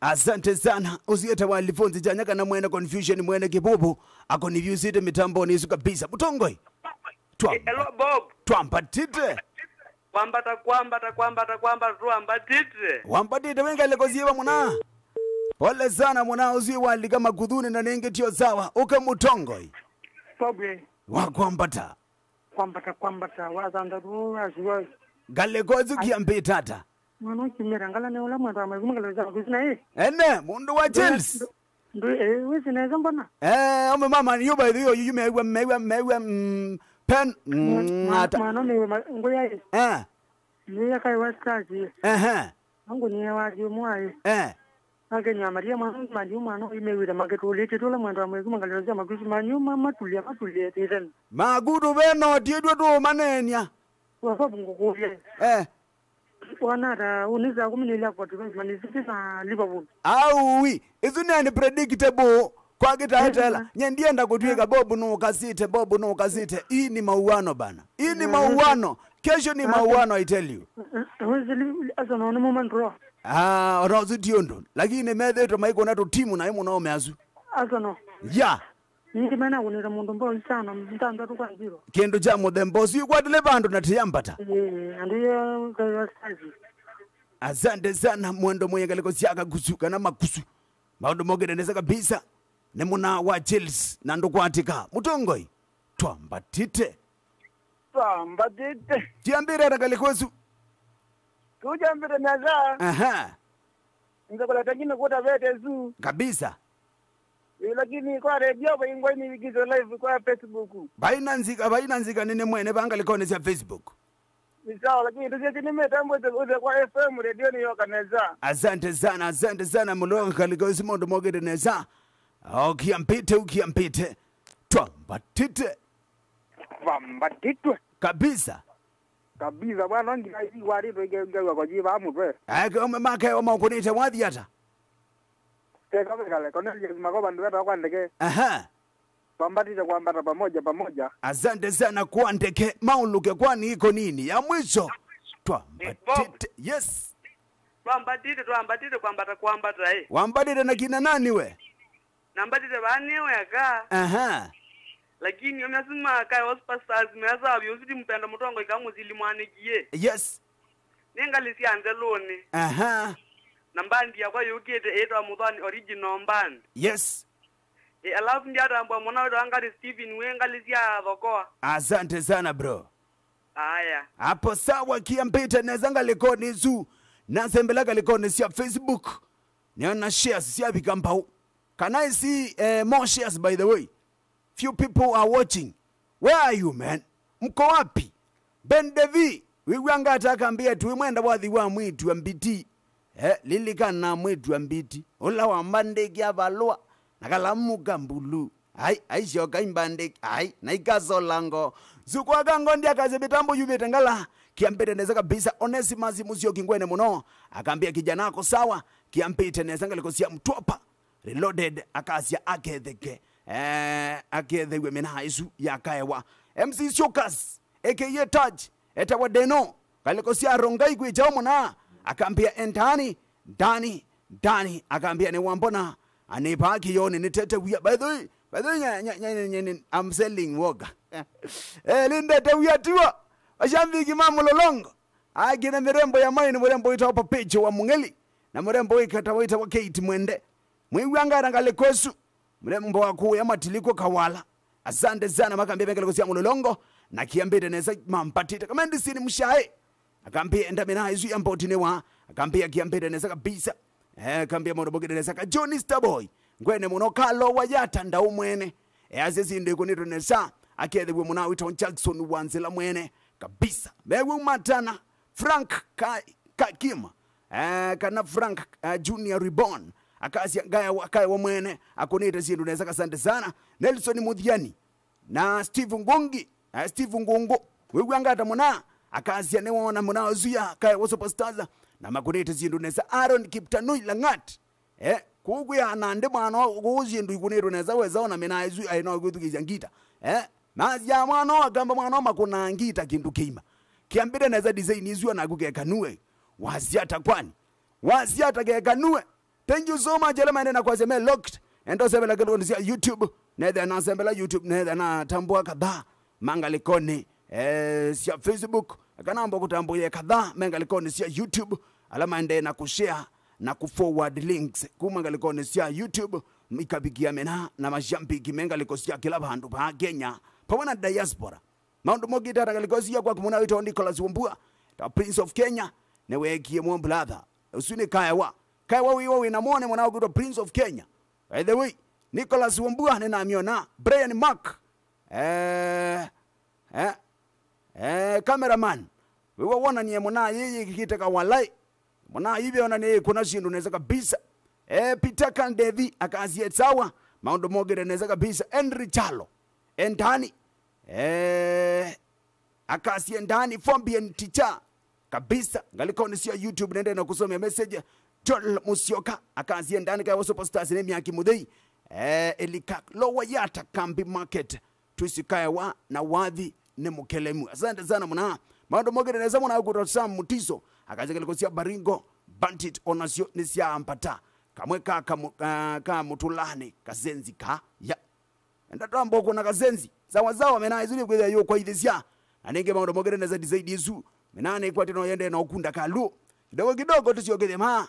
asante sana usieta wa Lifonzi Chania kana mwene confusion mwene kibubu akonifusite mitambo ni kabisa Mutongoi hello Bob twambatite twambatite wenga lekoziwa muna pole sana mwana uziwa ligama kudhuni na nenge tio sawa uke Mutongoi Bobe wakwambata kwambata wazanda tu aziwa galekozi kiampitata mwana kimera ngala ne ola mwana magumala za kuzina ene mundu wa Chelsea ndo wezi na zambana ome mama ni yuba hiyo yume pen ngata mwana ni ngoya ni yakai waskazi angu ni waji mwai agenya Maria mwana imewira maketolete tola mwana magumala za makuzi manyuma matulia tizeni magudu beno tiedwe to manenya wafabu ngokuye wanara uniza kuminila kwa tumaniziti na Liverpool aui izuni ni predictable kwa gitaitela nyendienda kutwika bobu no kasite hii ni mauano bana hii ni mauano kesho ni mauano I tell you asa no moment ro rozu tiondo lakini medheto maiko nato timu na imo naome azu asa no ya ndi mana kunira mundu mbo sana mtanda tu kwa zero kendo cha modembo si kwa dile bando na tiyambata ndiyo kwa sazi asante sana mwendo mwenye kaliko siaka kusuka na makusu maundo mogere neza kabisa ne muna wa Chelsea na ndo kwatika Mutongoi twambatite tiambire rakalikosu kujambire naza ndokola tangine kuota vete zu kabisa lakini kwa radio baingwa ni vigizo live kwa Facebook baina nzika nene mwene banga likone sia Facebook ni sawa lakini tuje nimetambo kwa FM radio ni yokaneza asante sana mulonga kalikosi mondo mogere neza ukiampite twambatite kabisa bwana ngi wari bege kwa jiba amwe ome make omakunite wadhiata kale kona magoba ndio kwa ndege pambatite kwambata pamoja asante sana kwa ndege mauluke kwani iko nini ya mwisho twambatite yes twambatite kwambata wambatite na kina nani we nambatite bane weka lakini yomyasima kai hospitals meza byuziti mpenda Mutongo ikamuzili mwanikiye yes nengalisi anzeloni nambandi yakwa yukete etwa mudhani original mband yes alafu ndiatambwa mwana wetu angati Steven wengalisi adhokoa asante sana bro aya hapo sawa kiampita nezanga likoni zu nasembelaka likoni sia Facebook niona shares siya bikambao. Can I see more shares by the way? Few people are watching. Where are you, man? Mko wapi? Ben Devi, wigwangata akambia tuimwenda wathi wa mwitu wa mbiti. Lilikana mwitu wa mbiti. Ola wa mbandeki avalua. Nakalamuka mbulu. Shoka imbandeki. Naikazo lango. Zukwa kango ndia kaze bitambo yumetengala. Kiampete neza kabisa Onesimus Musio kingwene muno. Akambia kijana ako sawa. Kiampete neza ngalikosia mtuapa. Reloaded akasia aketheke. Akethewe mena isu ya kaewa. MC Shokas. Aka Taj. Eta wadeno. Kalikosia rongai kwijao muna. Akambia entani. Dani. Akambia ni wambona. Anipaki yoni nitete wia. By the way, I'm selling woga. Linda te wia tiwa. Ashambiki mamulolongo. Agina mirembo ya mani murembo ita wapa pecho wa mungeli. Na murembo ikata waita wa Kate mwende. Mwiwanga rangale kwesu. Murembo waku ya matiliko kawala. Asante sana makambia mekele kusia mulolongo. Na kiambide neza mampatita. Kamendi sini mshae. Akambia enda mina isu ya mbotine wa. Akambia kiambide neza kabisa. Kambia morobogide neza ka Johnny Starboy. Ngwene muno kalo wajata nda umwene. Azezi ndo ikunito nesa. Akethewe muna wita Jackson wanzela mwene. Kabisa. Mewe matana. Frank Kakima. Kana Frank Junior Reborn. Akasia gaya wa mwene. Akunita zindu neza kasante sana. Nelson Mudhiani. Na Steve Ngongi. Steve Ngongo. Wewe angata muna. Akasia newana muna ozuya. Kaya wa superstars. Na makunita zindu neza Aaron Kiptanui Langat. Kugu ya nande mwana uguzi ndu ikunito neza weza na mena izu aino kutukiza ngita. Mazi ya mwana wakamba mwana makuna ngita kindu keima. Kiambide neza design izu na kukekanue. Waziata kwani. Waziata kekanue. Thank you so much jelema na kwa seme locked. Endo sebela kelo sia YouTube. Nether na sembela YouTube nether na tambua kadhaa. Mangalikoni sia Facebook. Kanamba kutambuye kadhaa mangalikoni sia YouTube. Alama ende na kushare na kuforward links kumangalikoni sia YouTube. Mikabikia mena na mashambiki mengalikosia kila bandu ba Kenya. Pawana diaspora. Maundu mogita rangalikosia kwa kumuna wito Nicholas Wambua. The Prince of Kenya. Newe kie mwa brother. Usuni kaiwa wiwa winamone mwana wakuto Prince of Kenya. By the way, Nicholas Wambua nena miona. Brian Mark. Cameraman. Wiwa wana nye mwana yeye kikiteka walai. Mwana hivi wana nye kuna shindu neza kabisa. Peter Kandevi akazie sawa. Maundu mogita neza kabisa. Henry Chalo. Entani. Akazie ndani. Fombien teacher. Kabisa. Ngalikoni siya YouTube nende na kusomea message. Joel Musioka. Akazie ndani kaya wa superstars nemi ya kimudei. Elikak. Lowa yata kambi market. Twisi kaya wa na wadhi ni mukelemu. Asante sana muna. Maundu mogita neza muna kutosa mutiso. Akazie kalikosia Baringo. Bandit onasio nisia ampata. Kamwe ka mutulani. Kazenzi ka. Ya. Ndatoa mboko na kazenzi. Zawa mena izuli kweza yu kwa idhisia. Anenge maundu mogita neza dizaidi izu. Menane kwa tino yende na ukunda kalu. Kidogo tusiogeze maa.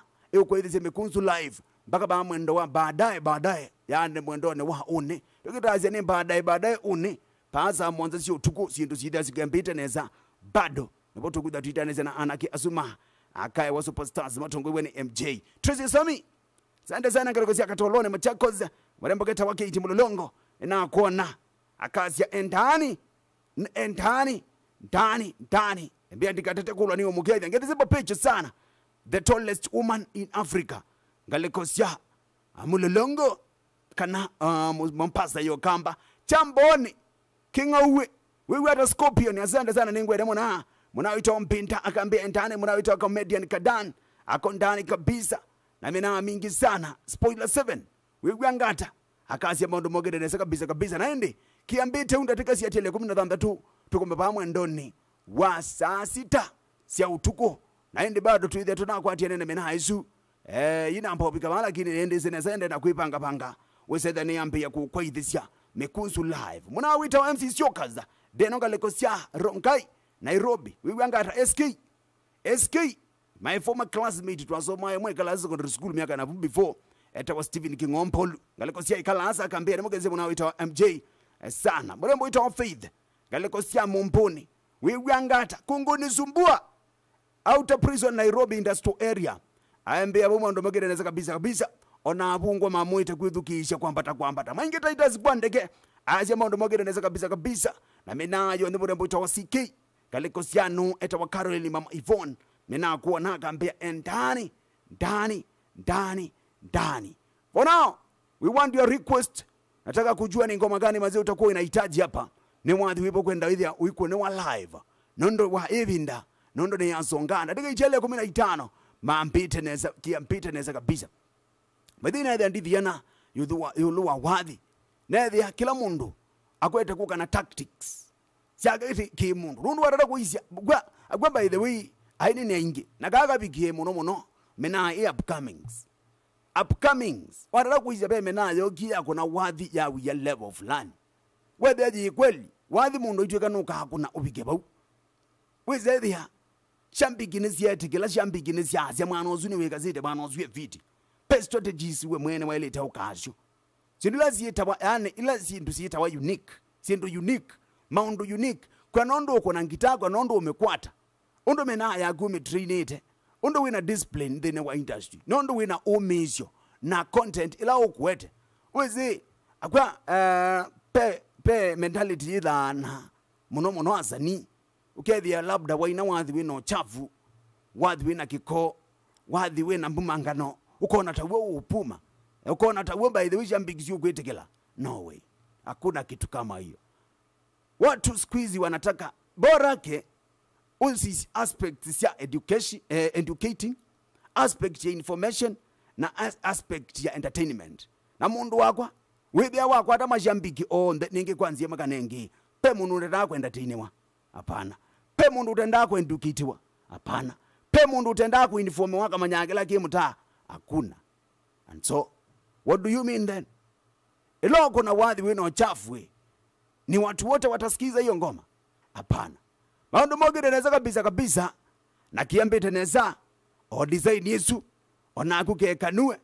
Kwa idhisia mekunsu live. Mbaka ba mwendo wa baadaye. Yaane mwendo ne wa une. Tukitazia ni baadaye une. Paasa mwanza siyo tuku. Sintu sida sikambite neza. Bado. Nipoto kuda tuita neza na anaki asuma. Akaye wa superstars matongo weni MJ. Tracy Sami. Sande sana kalikosia katolone Machakos. Warembo keta wake iti mulolongo. Na kuona. Akasia entani. Mbia ndikatete kulwa niyo mukenya. Ngeti zipo picha sana. The tallest woman in Africa. Ngalikosia. Mulolongo. Kana Mombasa yokamba. Chamboni. Kinga uwe. Wewe ata Scorpion. Asante sana ningwe demona. Munawita mpinta. Akambia entani. Munawita comedian Kadan. Ako ndani kabisa. Na mina mingi sana. Spoiler 7. Wewe angata. Akasia maundu mogede nesa kabisa. Na hindi. Kiambite undatika siya tele 13. Tukumbepa mwendoni. Wa saa 6 siya utuko. Na hindi bado tuidhe tunakuatia nene mena haisu. Ina mpopika mala kini hindi sinesende na kuipanga. Weseda ni ambi ya kukwaidhisya. Mekunsu live. Muna wita wa MC Shokas. Denonga lekosia Rongai. Nairobi. Wiwangata SK. My former classmate twasoma ya mwe kala secondary school miaka na before. Eta wa Stephen Kingompolu. Ngalikosia ikala asa kambia. Nemogeze muna wita wa MJ. Sana. Murembo wita wa Faith. Ngalikosia Mumponi. Wiwangata. Kunguni Zumbua. Outer prison Nairobi industrial area. aembe abo mondo mogere neza kabisa kabisa ona abungwa mamuite kwithukisha kwambata maingi taita zibwandeke aje mondo mogere neza kabisa kabisa na menayo ndibure mbuta wasiki kaliko sianu eta wa Caroline mama Yvonne mena kuwa na kambia ndani for now we want your request. Nataka kujua ni ngoma gani mazee utakuwa inahitaji hapa. Ni mwadhi wipo kwenda idhia wiko ni wa live. Nondo wa evinda. Nondo ni yansongana. Ndika ichele 15. Maambite neza. Kiampite neza kabisa. Madina idhia ndiviyana. Yuluwa wadhi. Nedhia kila mundu. Akwete kuka na tactics. Siaga iti ki mundu. Rundu wadada kuhisia. Agwa by the way. Haini ni ingi. Nakaga bikie muno. Mena upcomings wadala kuhisia pe mena yoki yako na wadhi ya wiya level fulani. Wede aji kweli. Wadhi mundu ituweka nuka hakuna ubikebau. Weze dhia. Shambiginesi ya tikila shambiginesi ya asya mwana ozuni weka zite mwana ozuye viti. Pe strategies we mwene wa ileta ukasyo. Sindula ziyeta wa yani ila sindu ziyeta wa unique. Sindu unique. Maundu unique. Kwa nondo uko na ngita kwa nondo umekwata. Undo mena ya gume trainete. Undo wina discipline dhine wa industry. Nondo wina umisyo na content ila ukwete. Weze akwa pe mentality yidhana muno azani. Ukethia labda waina wadhi wina chafu, wadhi wina kiko, wadhi wina mbumangano, ukona tawo upuma, ukona tawo by the way shambigisi ukwetekela. No way. Hakuna kitu kama hiyo. Watu squeeze wanataka borake usi aspects ya education, educating, aspect ya information na aspect ya entertainment. Na mundu wakwa, wibia wakwa hata mashambiki onde ningi kwanzia makanengi. Pe mundu utenda kwa entertainiwa. Hapana. Pe mundu utenda kwa edukitiwa. Hapana. Pe mundu utenda kwa informe waka manyagela kimuta. Hakuna. And so, what do you mean then? Iloko na wadhi wino chafwe. Ni watu wote watasikiza hiyo ngoma? Hapana. Maundu mogere neza kabisa. Na kiambite neza. O design yesu. Onaku kekanue.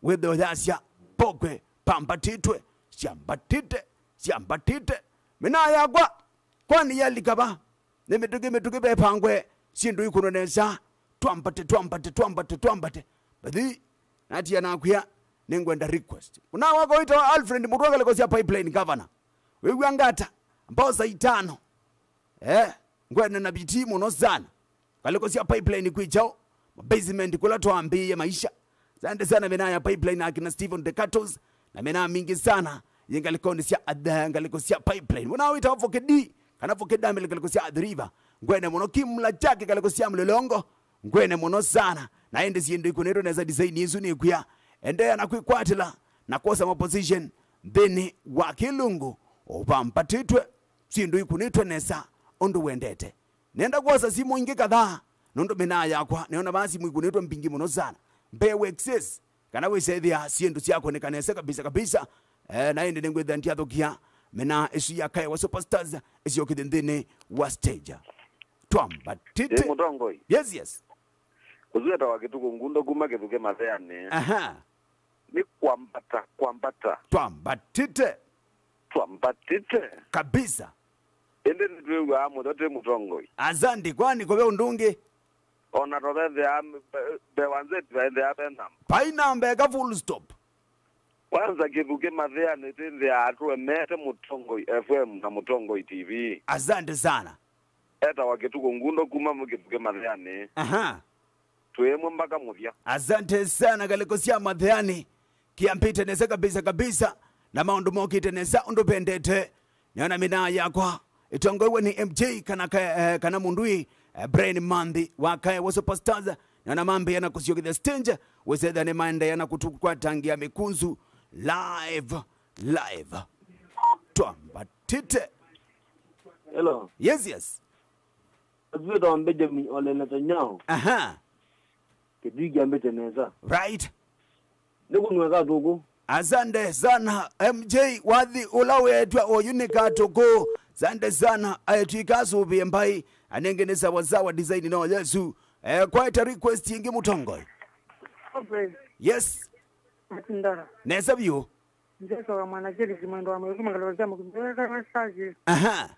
Wedo dhasya. Pokwe. Pambatitwe. Siambatite. Mina yagwa. Kwani yalikaba. Nemetuke bepangwe. Sindu ikuno neza. Tuambate. Badhi. Nati ya nakuya. Nengwenda request. Una wako ito wa Alfred Muruanga lekosia pipeline governor. Wewe angata. Mbosa itano. Ngwena na biti muno sana. Kalikosia pipeline kuichao. Basement kula tuambie maisha. Zande sana mena ya pipeline akina Stephen Decatos. Na mena mingi sana. Yengalikosia adhangalikosia pipeline. Una wita wafokedi. Kana fokeda melikosia adriva. Ngwena muno kimla chake kalikosia mlolongo. Ngwena muno sana. Na ende siendo ikunero neza design yesu ni kuya. Ende ya nakuikwatila. Na kosa maposition. Beni wakilungu. Opampatitwe. Sindu ikunitwe nesa. Ondo wendete. Nenda kosa simu ingi kadhaa. Nondo mena yakwa. Neona basi mwikunitwe mpingi muno sana. Mbewe excess. Kana wesethia siendu siyako nekanese kabisa. Na ende nengwe dhantia thokia. Mena esu ya kaya wa superstars. Esu yokidendene wa stage. Tuambatite. Mutongoi. Yes. Kuzueta wakituku ngundo kuma kituke matheane. Aha. Ni kwambata. Tuambatite. Kabisa. Ende nituwe amutote mutongoi. Azandi kwani kowe undungi. Ona tothe bewanzeti waende apena. Painambe eka full stop. Wanza kituke matheane tende atuwe mete mutongoi FM na mutongoi TV. Azandi sana. Eta wakituku ngundo kuma mkituke matheane. Aha. Tuemwe mpaka muthia. Asante sana kalikosia matheani. Kiampite nesa kabisa. Na maundu mokite nesa undupendete. Nyona mina yakwa. Itongowe ni MJ kana mundui. Brain Mandi wakaya wa superstars. Nyona mambe yana kusiyoki stage. Weseda ni mande yana kutukwa tangia mikunzu. Live. Tuambatite. Hello. Yes. Azueta wambeje ole Netanyahu. Aha. Kidigi ambete neza. Right. Niku nweka tuku. Asante sana MJ wadhi ulawe etwa oyunika tuku. Asante sana tuikasu mbai anengeneza wazawa design no Yesu. Quite a request yingi mutongoi. Okay. Yes. Matindara. Nesa view. Njeso wa mwanajeli kimwendo wa mwekuma kalawazia mkumbeka kwa saji. Aha.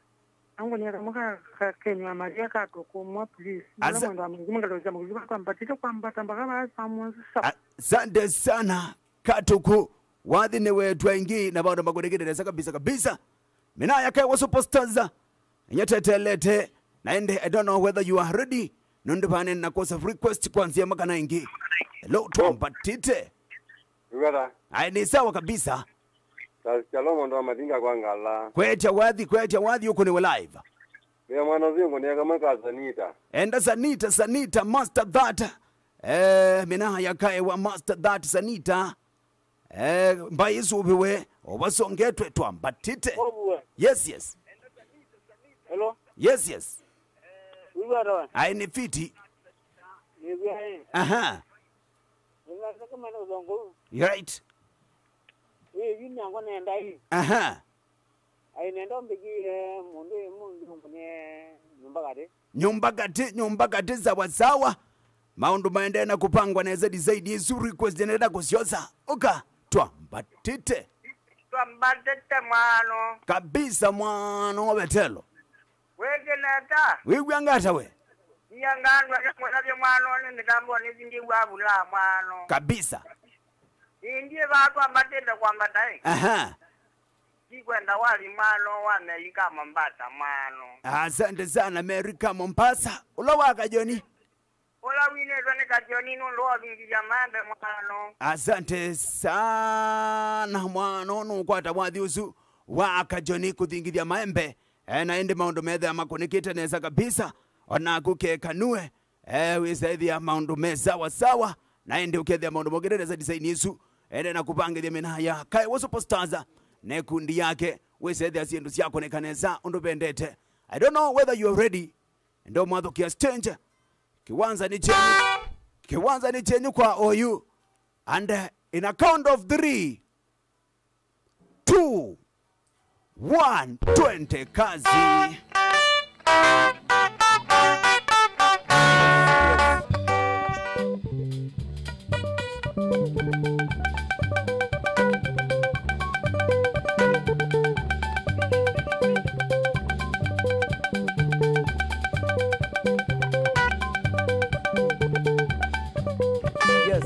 Angu ni kama Kenya Maria Katuku please. Asa- Mwendo wa Mungu ngaloza Mungu kwa mbatito kwa mbatamba kama samu sa. Asante sana Katuku wathine wetu aingi na bandu makuregerereza kabisa mina yake wa superstars nyetetelete naende. I don't know whether you are ready nundu pane nakosa request kwanzia makana ingi. Hello twambatite Ugara. ai ni sawa kabisa Shalom ndo madinga kwa ngala. kwecha wadhi uko ni live. Ya mwana zingo ni kama kazanita. Enda sanita master that mina yakae wa master that sanita mbayizubiwe obasongetwe twambatite. Yes Hello. yes Ugara. ai ni fiti. Niwe. Aha, Niwe kama na uzongo. you're right. Yini yangu nenda hii. Aha, Ai nenda mbigi mundu ngone nyumba gati sawa maundu maende na kupangwa na zaidi yesu request nenda kusiosa oka twambatite mwano. kabisa mwana wa betelo Wege neta. wigwangata we Nyanganwa ya mwana mwano ni nikambo ni zingi wabula mwano. kabisa. Ndiye watu ambatenda kwa mbatai. Aha, Kikwenda wali mwano wa Amerika Mombasa mwano. asante sana Amerika Mombasa ulowaka Joni. Ola wine zone kajoni no lo vingi jamambe mwano. Asante sana mwana nukwata mwadhiusu waka Joni kuthingithia maembe naende maundu methe amakunikite neza kabisa ona kukekanue wisaithia maundu me sawa naende ukethia maundu mogerereza design yesu ende na kupangithia minaya kai wa superstars ne kundi yake wisaithia sindu syako nekaneza undu bendete. I don't know whether you are ready. Ndo mwadhukia stage kiwanza ni chenyu kwa OU and in a count of 3 2 1 20 kazi. Yes.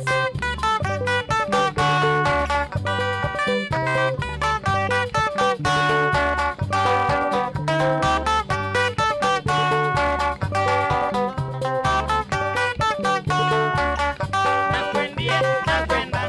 Nakwenda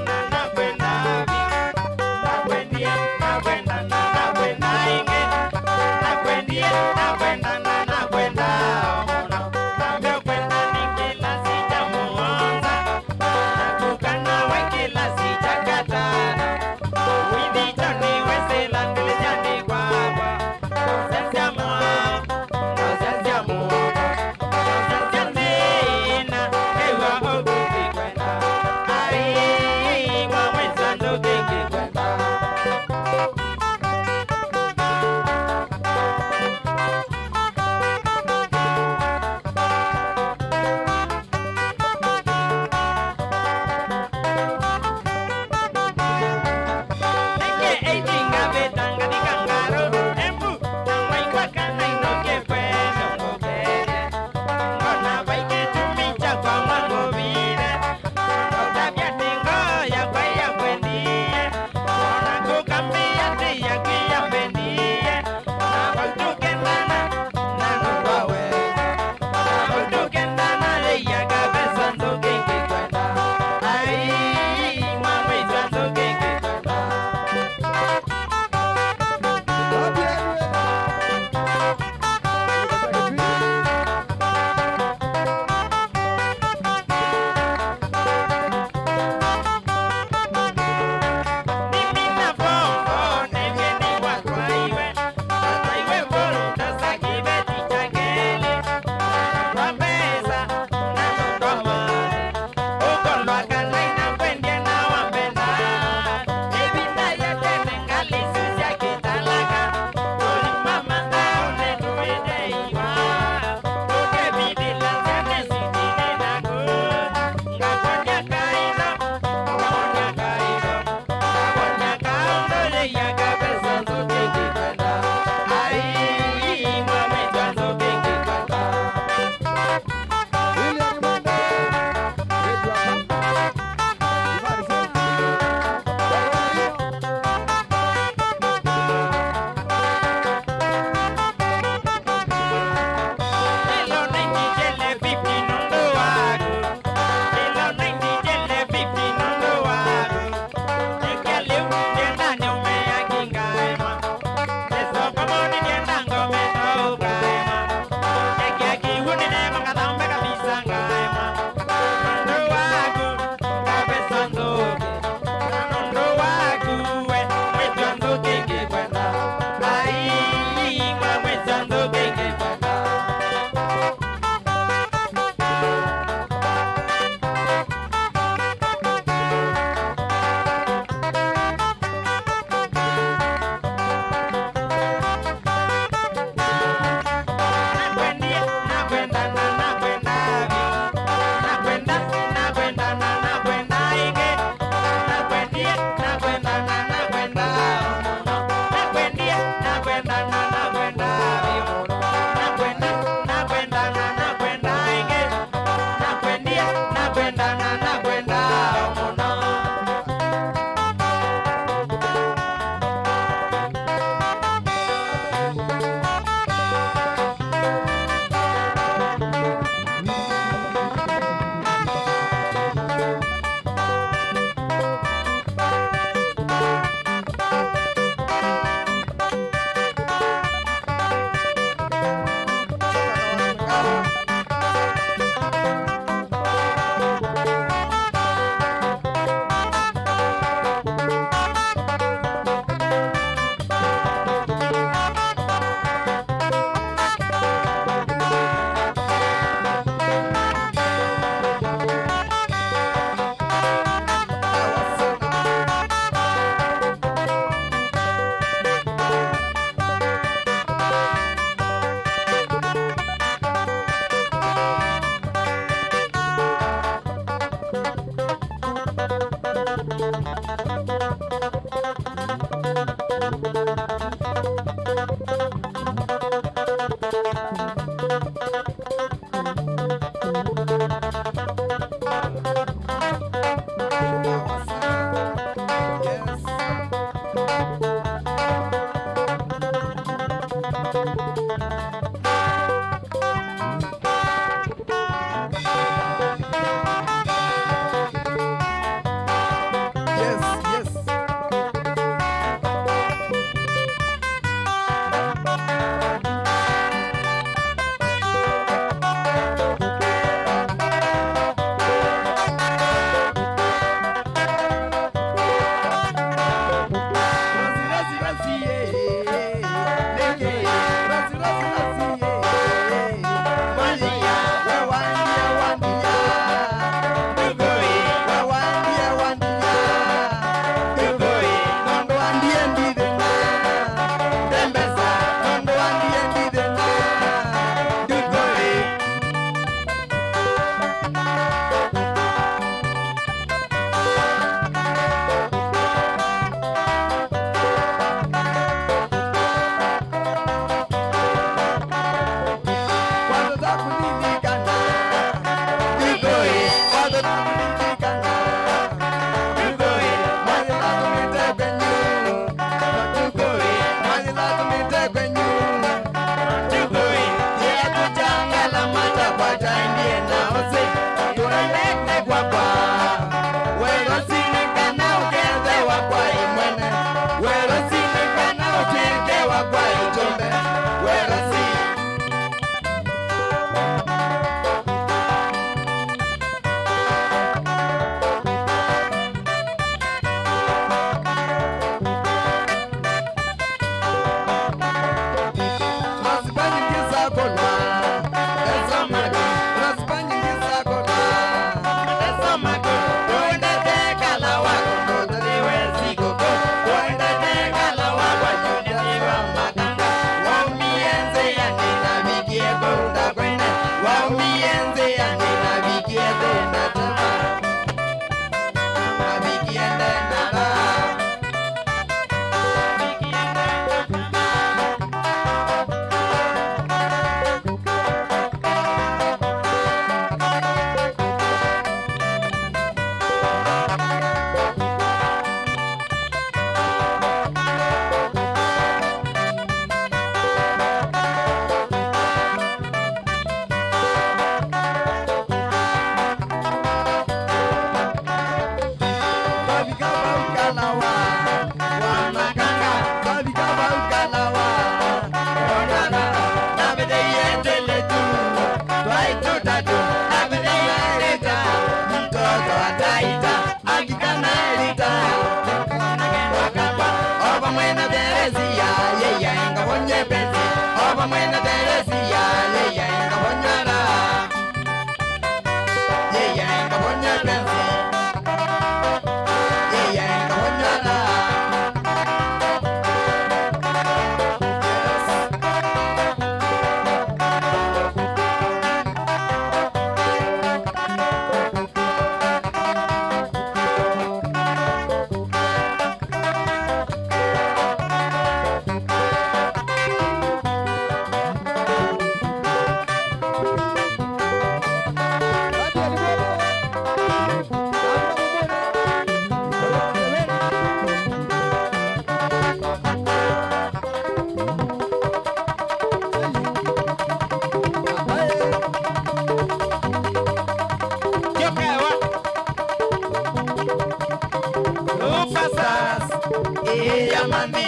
Yamandi,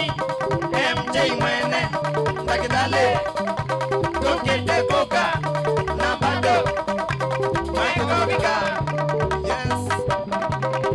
MJ Mwene, Takidale, Tukite Kuka, Nabado, Michael Vika. Yes.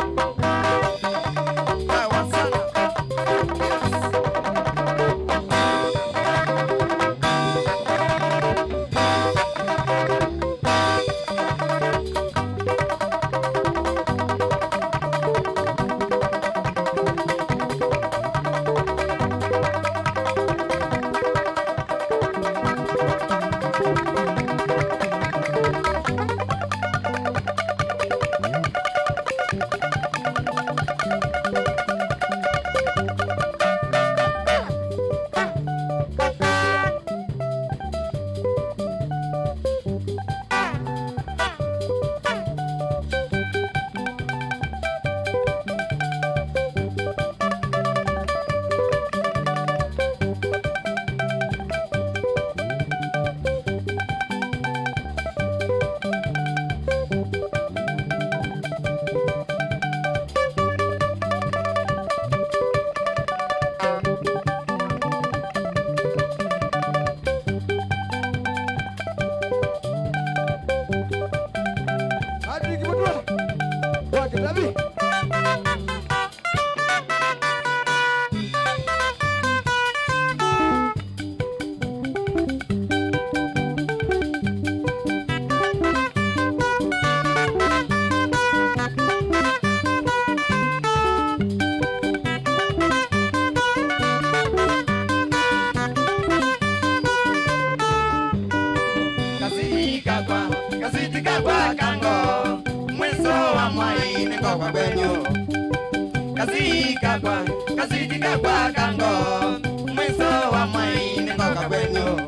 Kazitika kwa kango mwiso wa mwaini ngoka kwenyu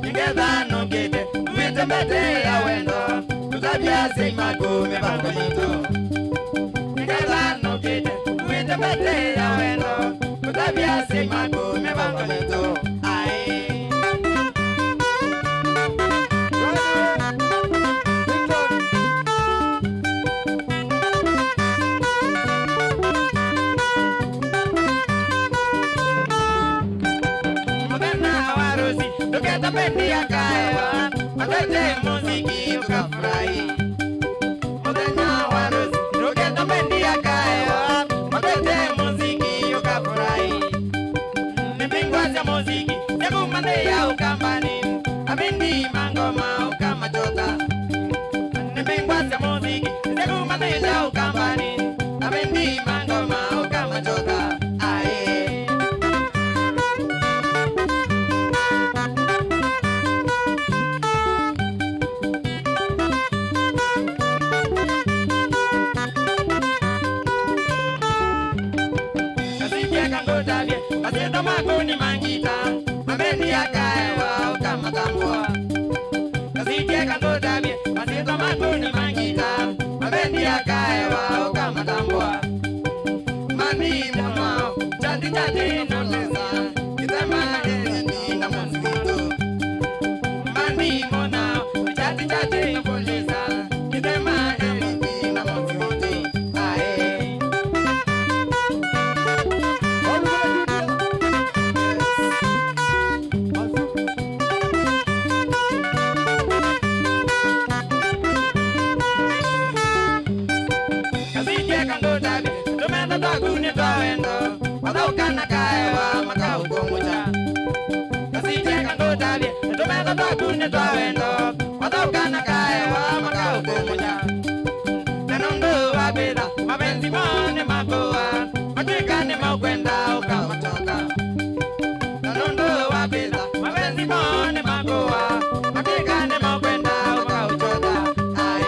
ingeza nukite uwite mbete ya wendo kutabia sima kume bango mito ingeza nukite uwite mbete ya wendo kutabia sima kume bango mito ae Bendi ya kaya, matete muziki ukafurahi. Mudena warusi, ruketa bendi ya kaya, matete muziki ukafurahi. Nipingwa za muziki, sebu mande ya ukambani, abendi mangoma ukamachota. Nipingwa za muziki, sebu mande ya ukambani, abendi mangoma ukamachota. Aye. Masito maguni mangita, mabendi ya kaya ukamatambua. Kasije kanto tabie, masito maguni mangita, mabendi ya kaya ukamatambua. Mani mwana, chati chati noleza, kitema elini na monsito. Mani mwana, chati chati noleza, kitema elini na monsito. Ae. Taguni tawendo, wadokana kaiwa makau komucha. Kasije kango tabi, tumenda taguni tawendo, wadokana kaiwa makau komucha. Nanondo wabeda, mapenzi mone makoa, matikane maukwenda ukamachoka. Nanondo wabeda, mapenzi mone makoa, matikane maukwenda ukauchoka. Ae.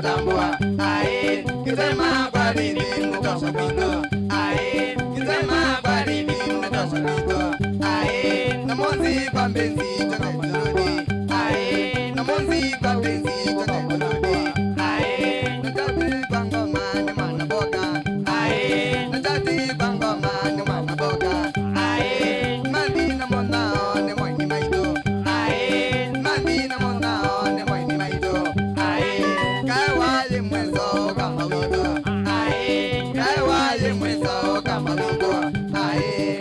mutambua. Ae, kisema kwa nini mtosha pito. Ae, kisema kwa nini mtosha pito. Ae, na monzi kwa mbenzi toka mlodi. Ae, na monzi kwa mbenzi toka mlodi. Ae, na tati bango mani mana boka. Ae, na tati bango mani mana boka. Ae, mandi na monao ne moini maito. Ae, mandi na monao ne moini maito. Ae, kawali mwezo kama lodo. Ae, kawali mwezo kama lodo. Ae.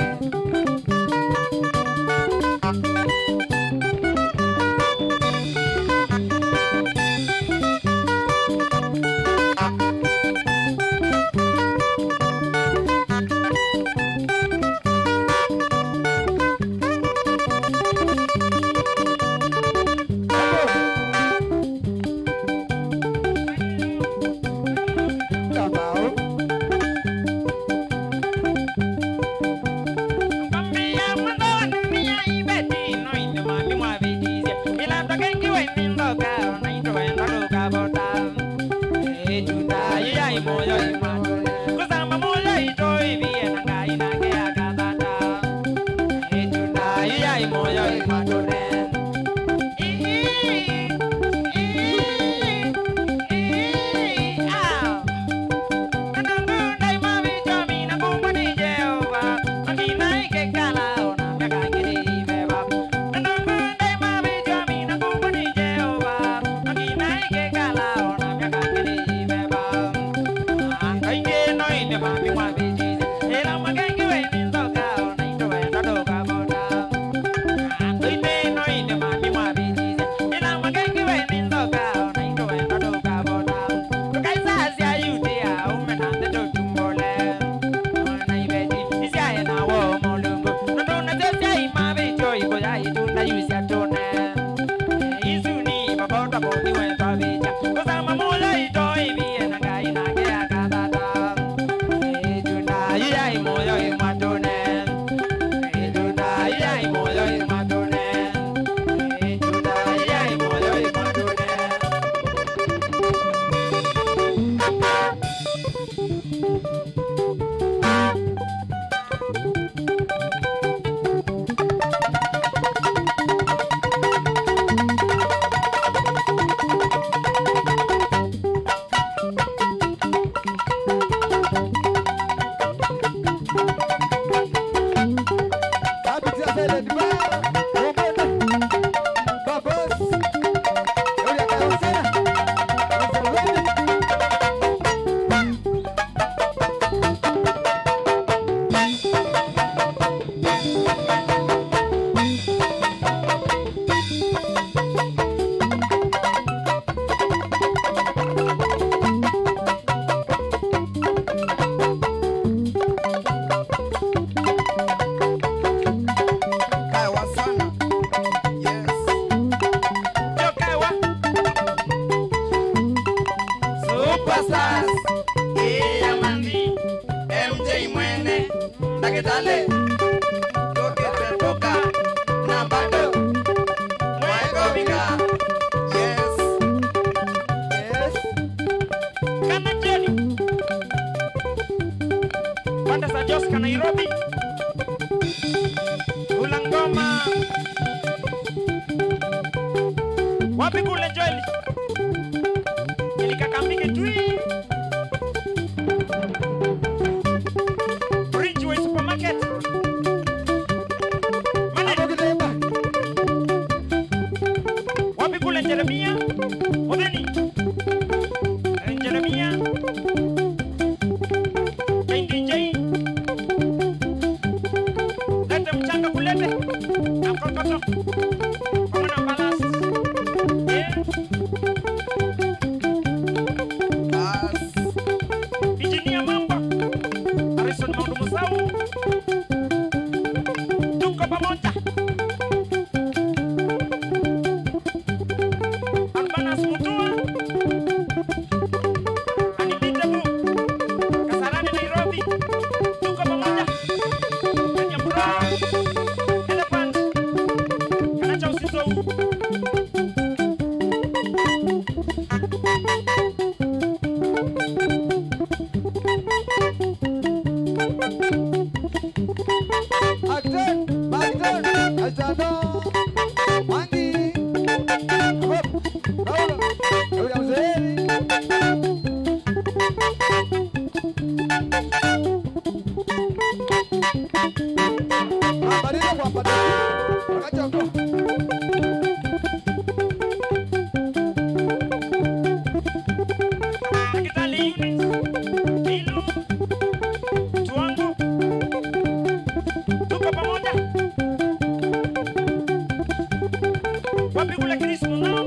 Wapi kule Krismo nao?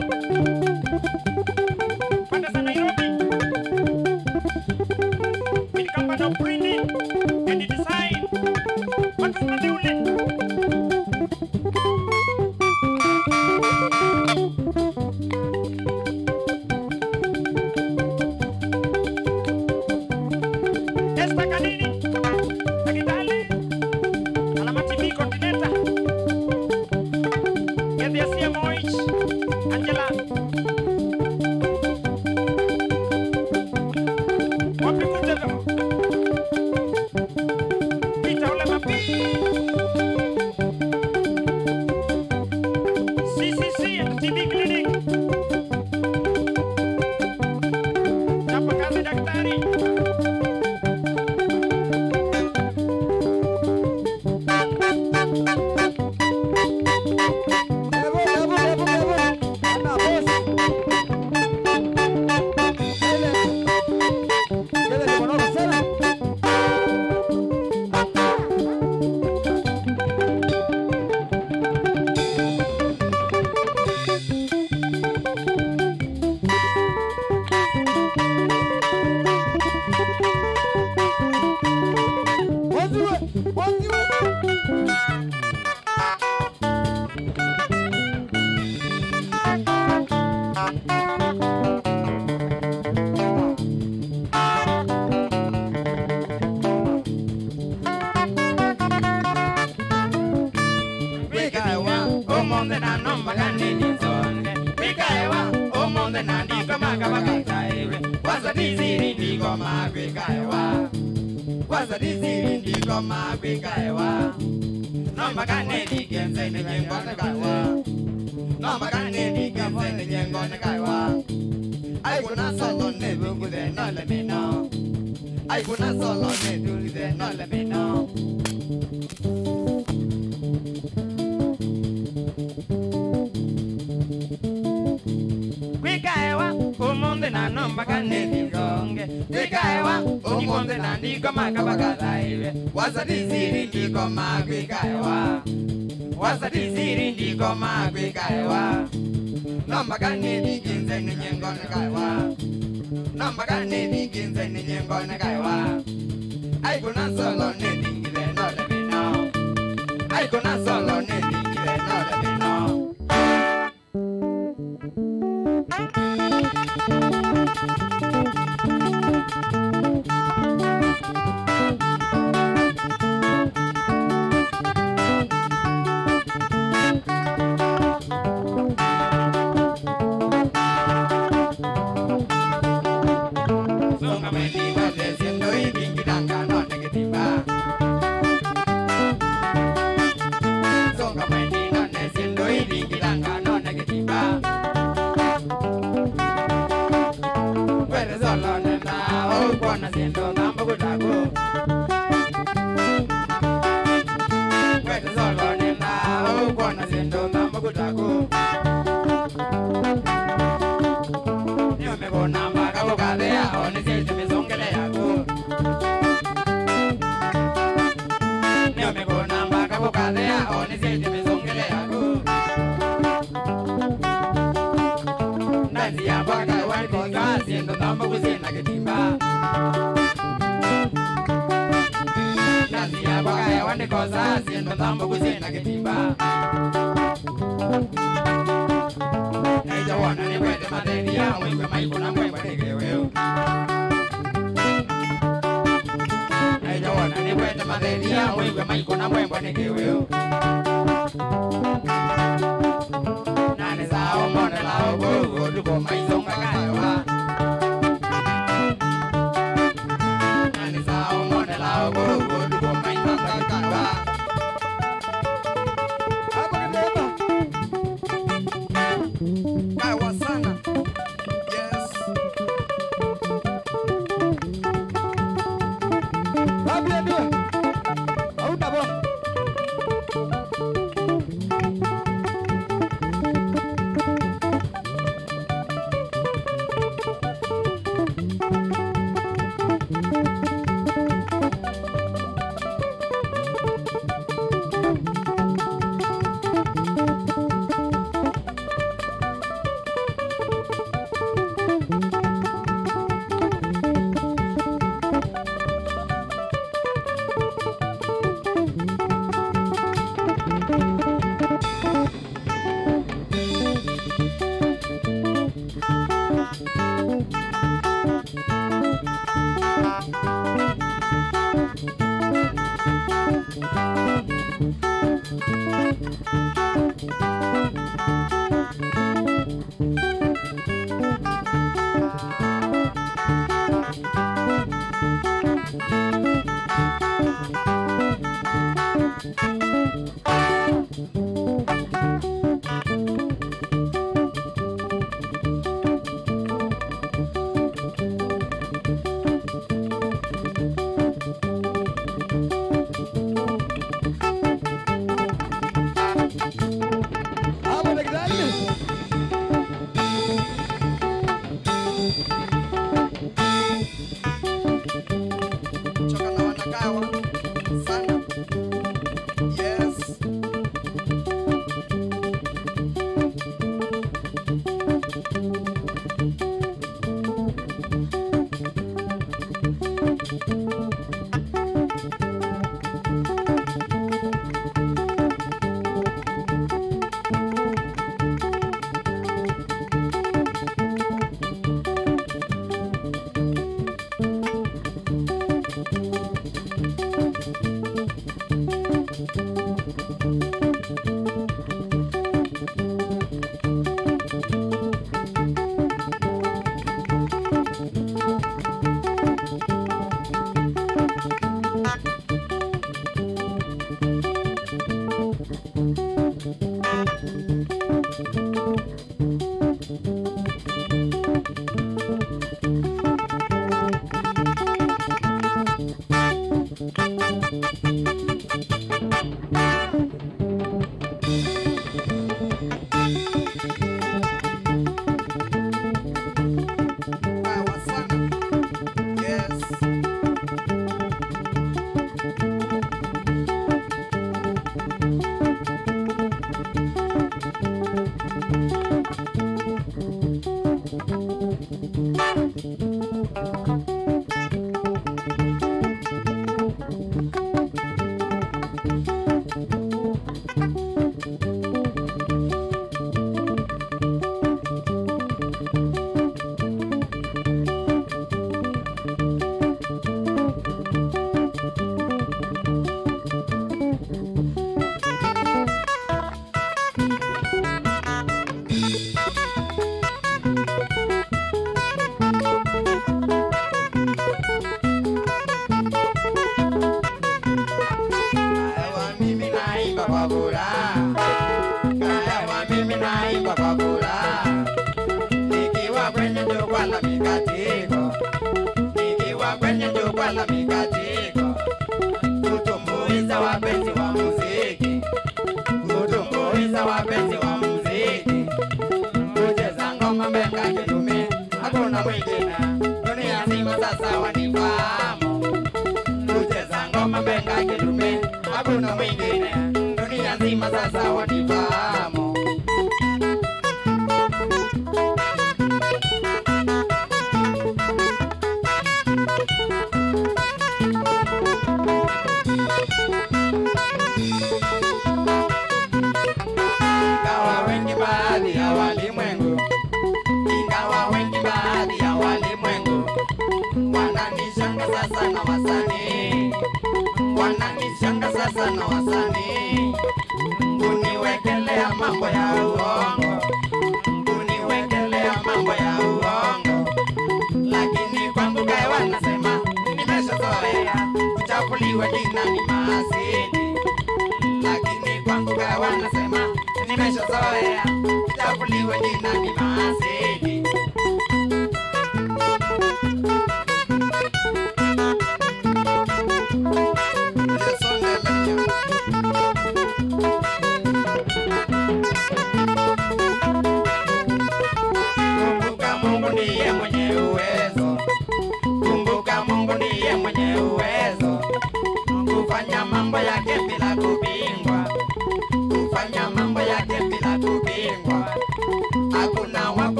Pande za Nairobi. Mini company of printing and design. Watu pande ule. Esta Kanini. Akitali. Alamati B Continental. Kedia CMOH. Angela. Wapi kutelo. Pita ule mapi. CCC TB Clinic. Chapa kazi daktari.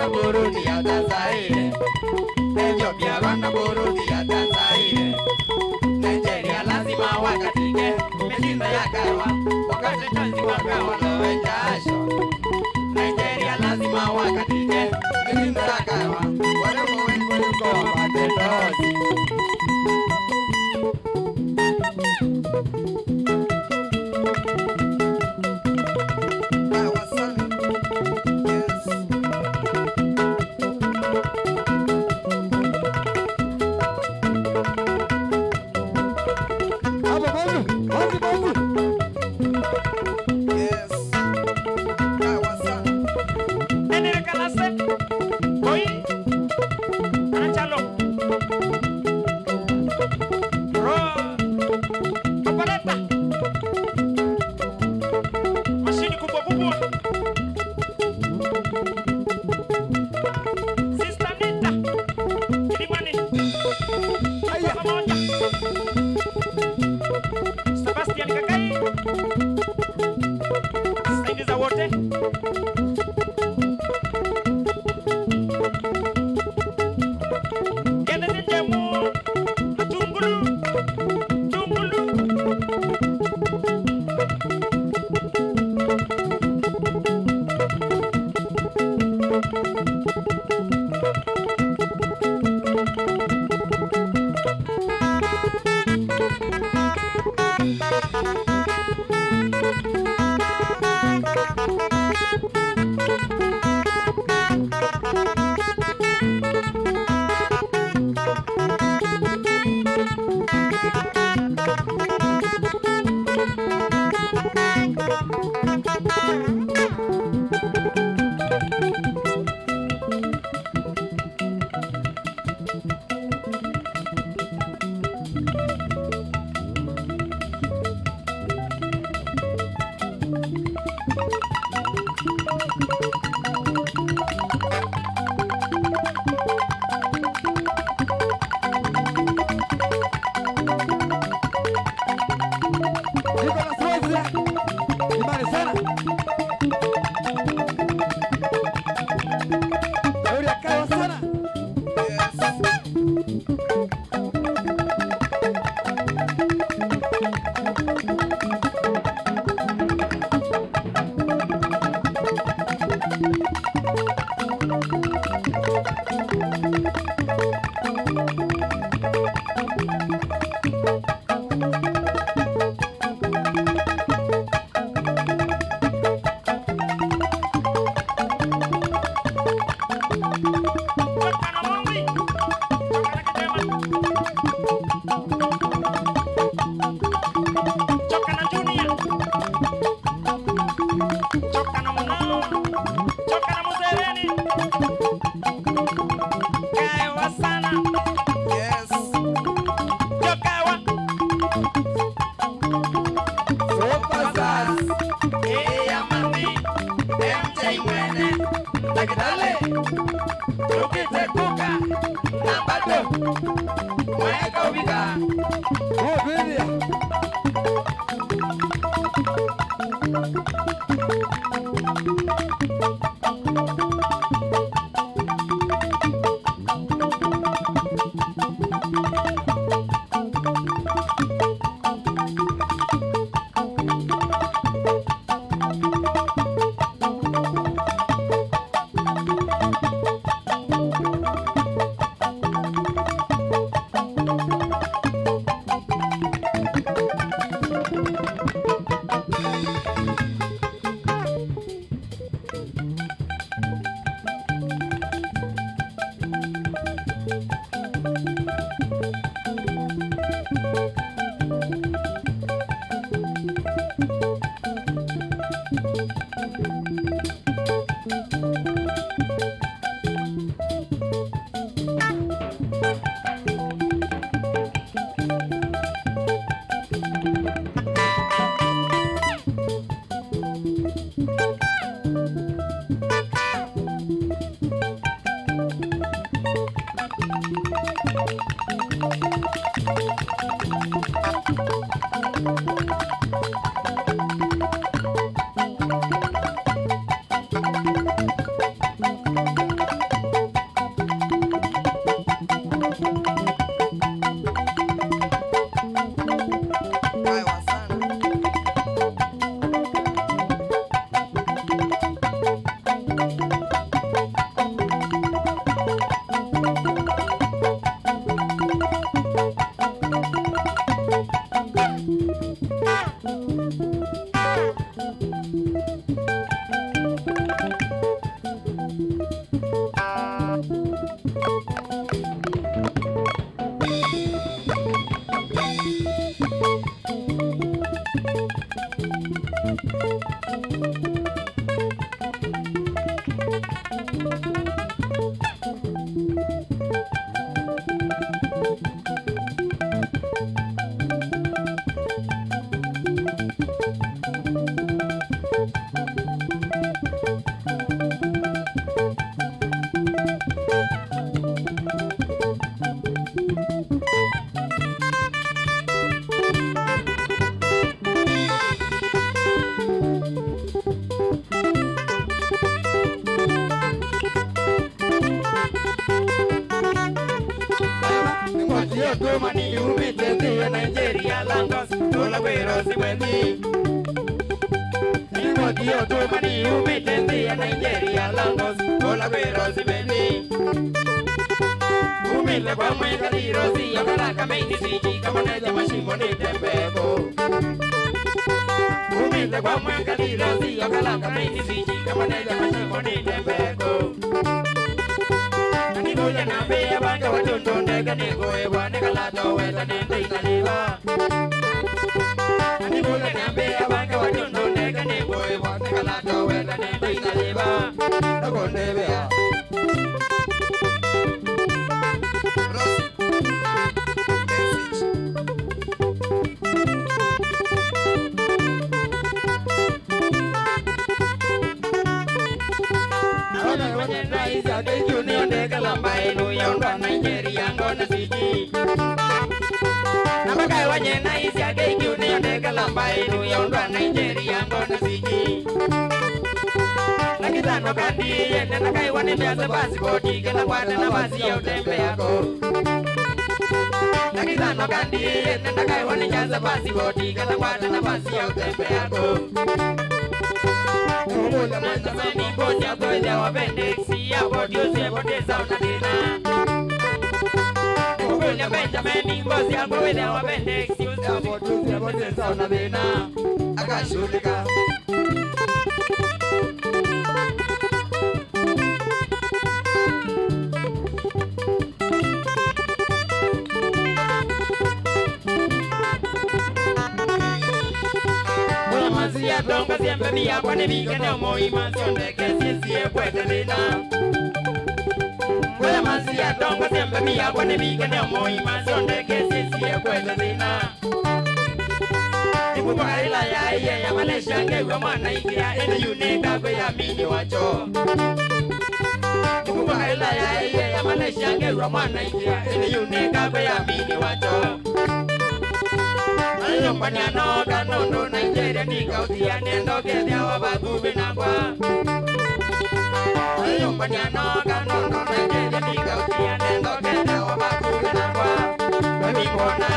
Burundi ya Tanzania, Ethiopia, Rwanda, Burundi ya Tanzania. mizinda ya kawa, wakati kazi wa kawa lowe jasho. Nigeria lazima wakatike, mizinda ya kawa, warembo wengi yuko wapate dozi. umite thia Nigeria langos Ola wero siweni Nimotio tumani umite thia Nigeria langos Ola wero siweni Umile kwa mweka lirosi Yakaraka meini siji Kamoneja mashimo ni tembeko Umile kwa mweka lirosi Yakaraka meini siji Kamoneja mashimo ni tembeko Nikuja na bea banga watundu ndega nikoe wane kalato weta nende inaliwa Nikuja na bea banga watundu ndega nikoe wane kalato weta nende inaliwa Nakonde bea Kalambai yonda Nigeria ngona siji Namakai wanyena isi ake kiuni yonde kalambai yonda Nigeria ngona siji Nakitano kandi yende nakai wane miasa pasipoti Kela kwate na basi ya utembe yako Nakitano kandi yende nakai wane miasa pasipoti Kela kwate na basi ya utembe yako Kumula mwenza meni bosi ya kwele wa bendexi ya bodi usiye poteza unadina Kumula mwenza meni bosi ya kwele wa bendexi usiye poteza unadina Akashulika Mazia tonga siembe via kwa nevike neo moima Sionde kesi siye kwete lina Kwele mazia tonga siembe via kwa nevike neo moima Sionde kesi siye kwete lina Nikupa ila ya iye ya Malaysia ngewe mwana ikia Ene yuneka kwe ya mini wacho Nikupa ila ya iye ya Malaysia ngewe mwana ikia Ene yuneka kwe ya mini wacho Ayumpanyano kanondo Nigeria nikautia nendo kethia wabagubi nakwa Ayumpanyano kanondo Nigeria nikautia nendo kethia wabagubi nakwa Wemikona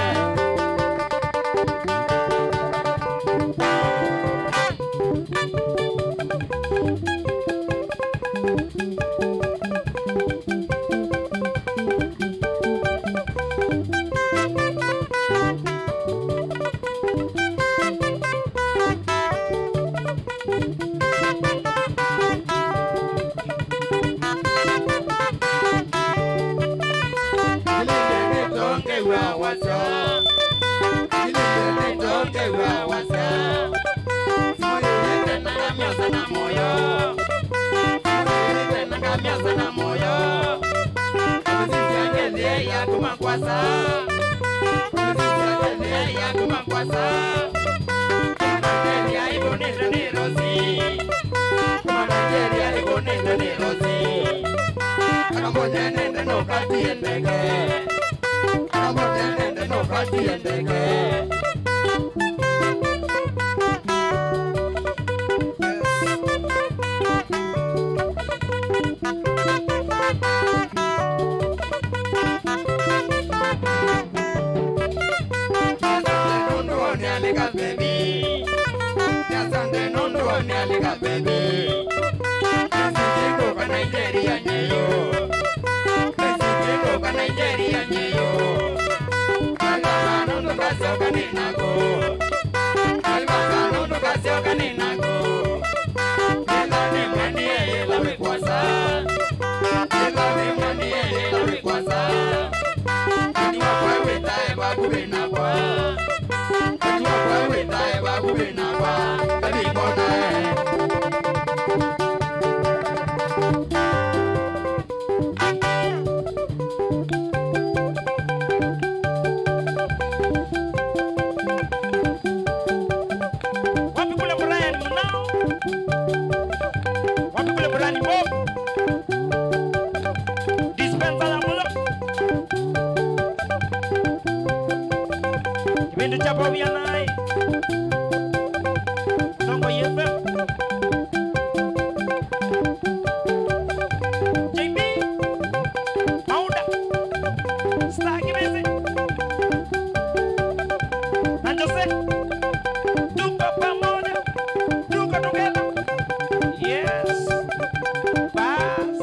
music. Tuko pamoja. Tuko together. Yes. Bas.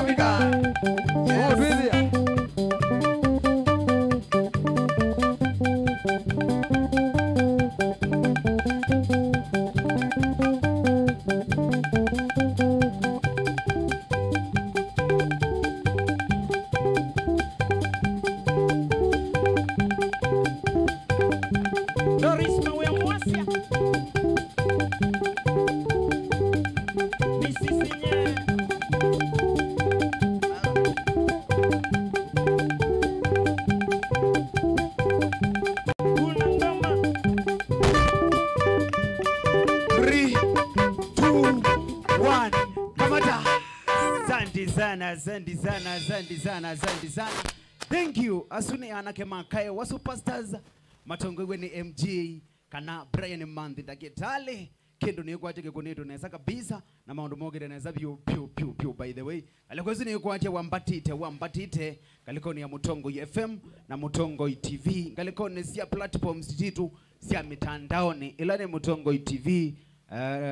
Africa. Oh, Dwizia. Doris Mawe Mwasia. Misisinye. Kuna ngoma. 3, 2, 1. Kamata. Asante sana, asante sana, asante sana, asante sana. Thank you. Asuni anake makae wa superstars. Matongwe ni MG kana Brian Mandi taketale. Kendo ni kwache kekoneto nesa kabisa na maundu mogere nesa piu by the way. Alikozi ni kwache wambatite kaliko ni ya Mutongo FM na Mutongo TV. Kaliko ni siya platforms jitu siya mitandaoni ilani Mutongo TV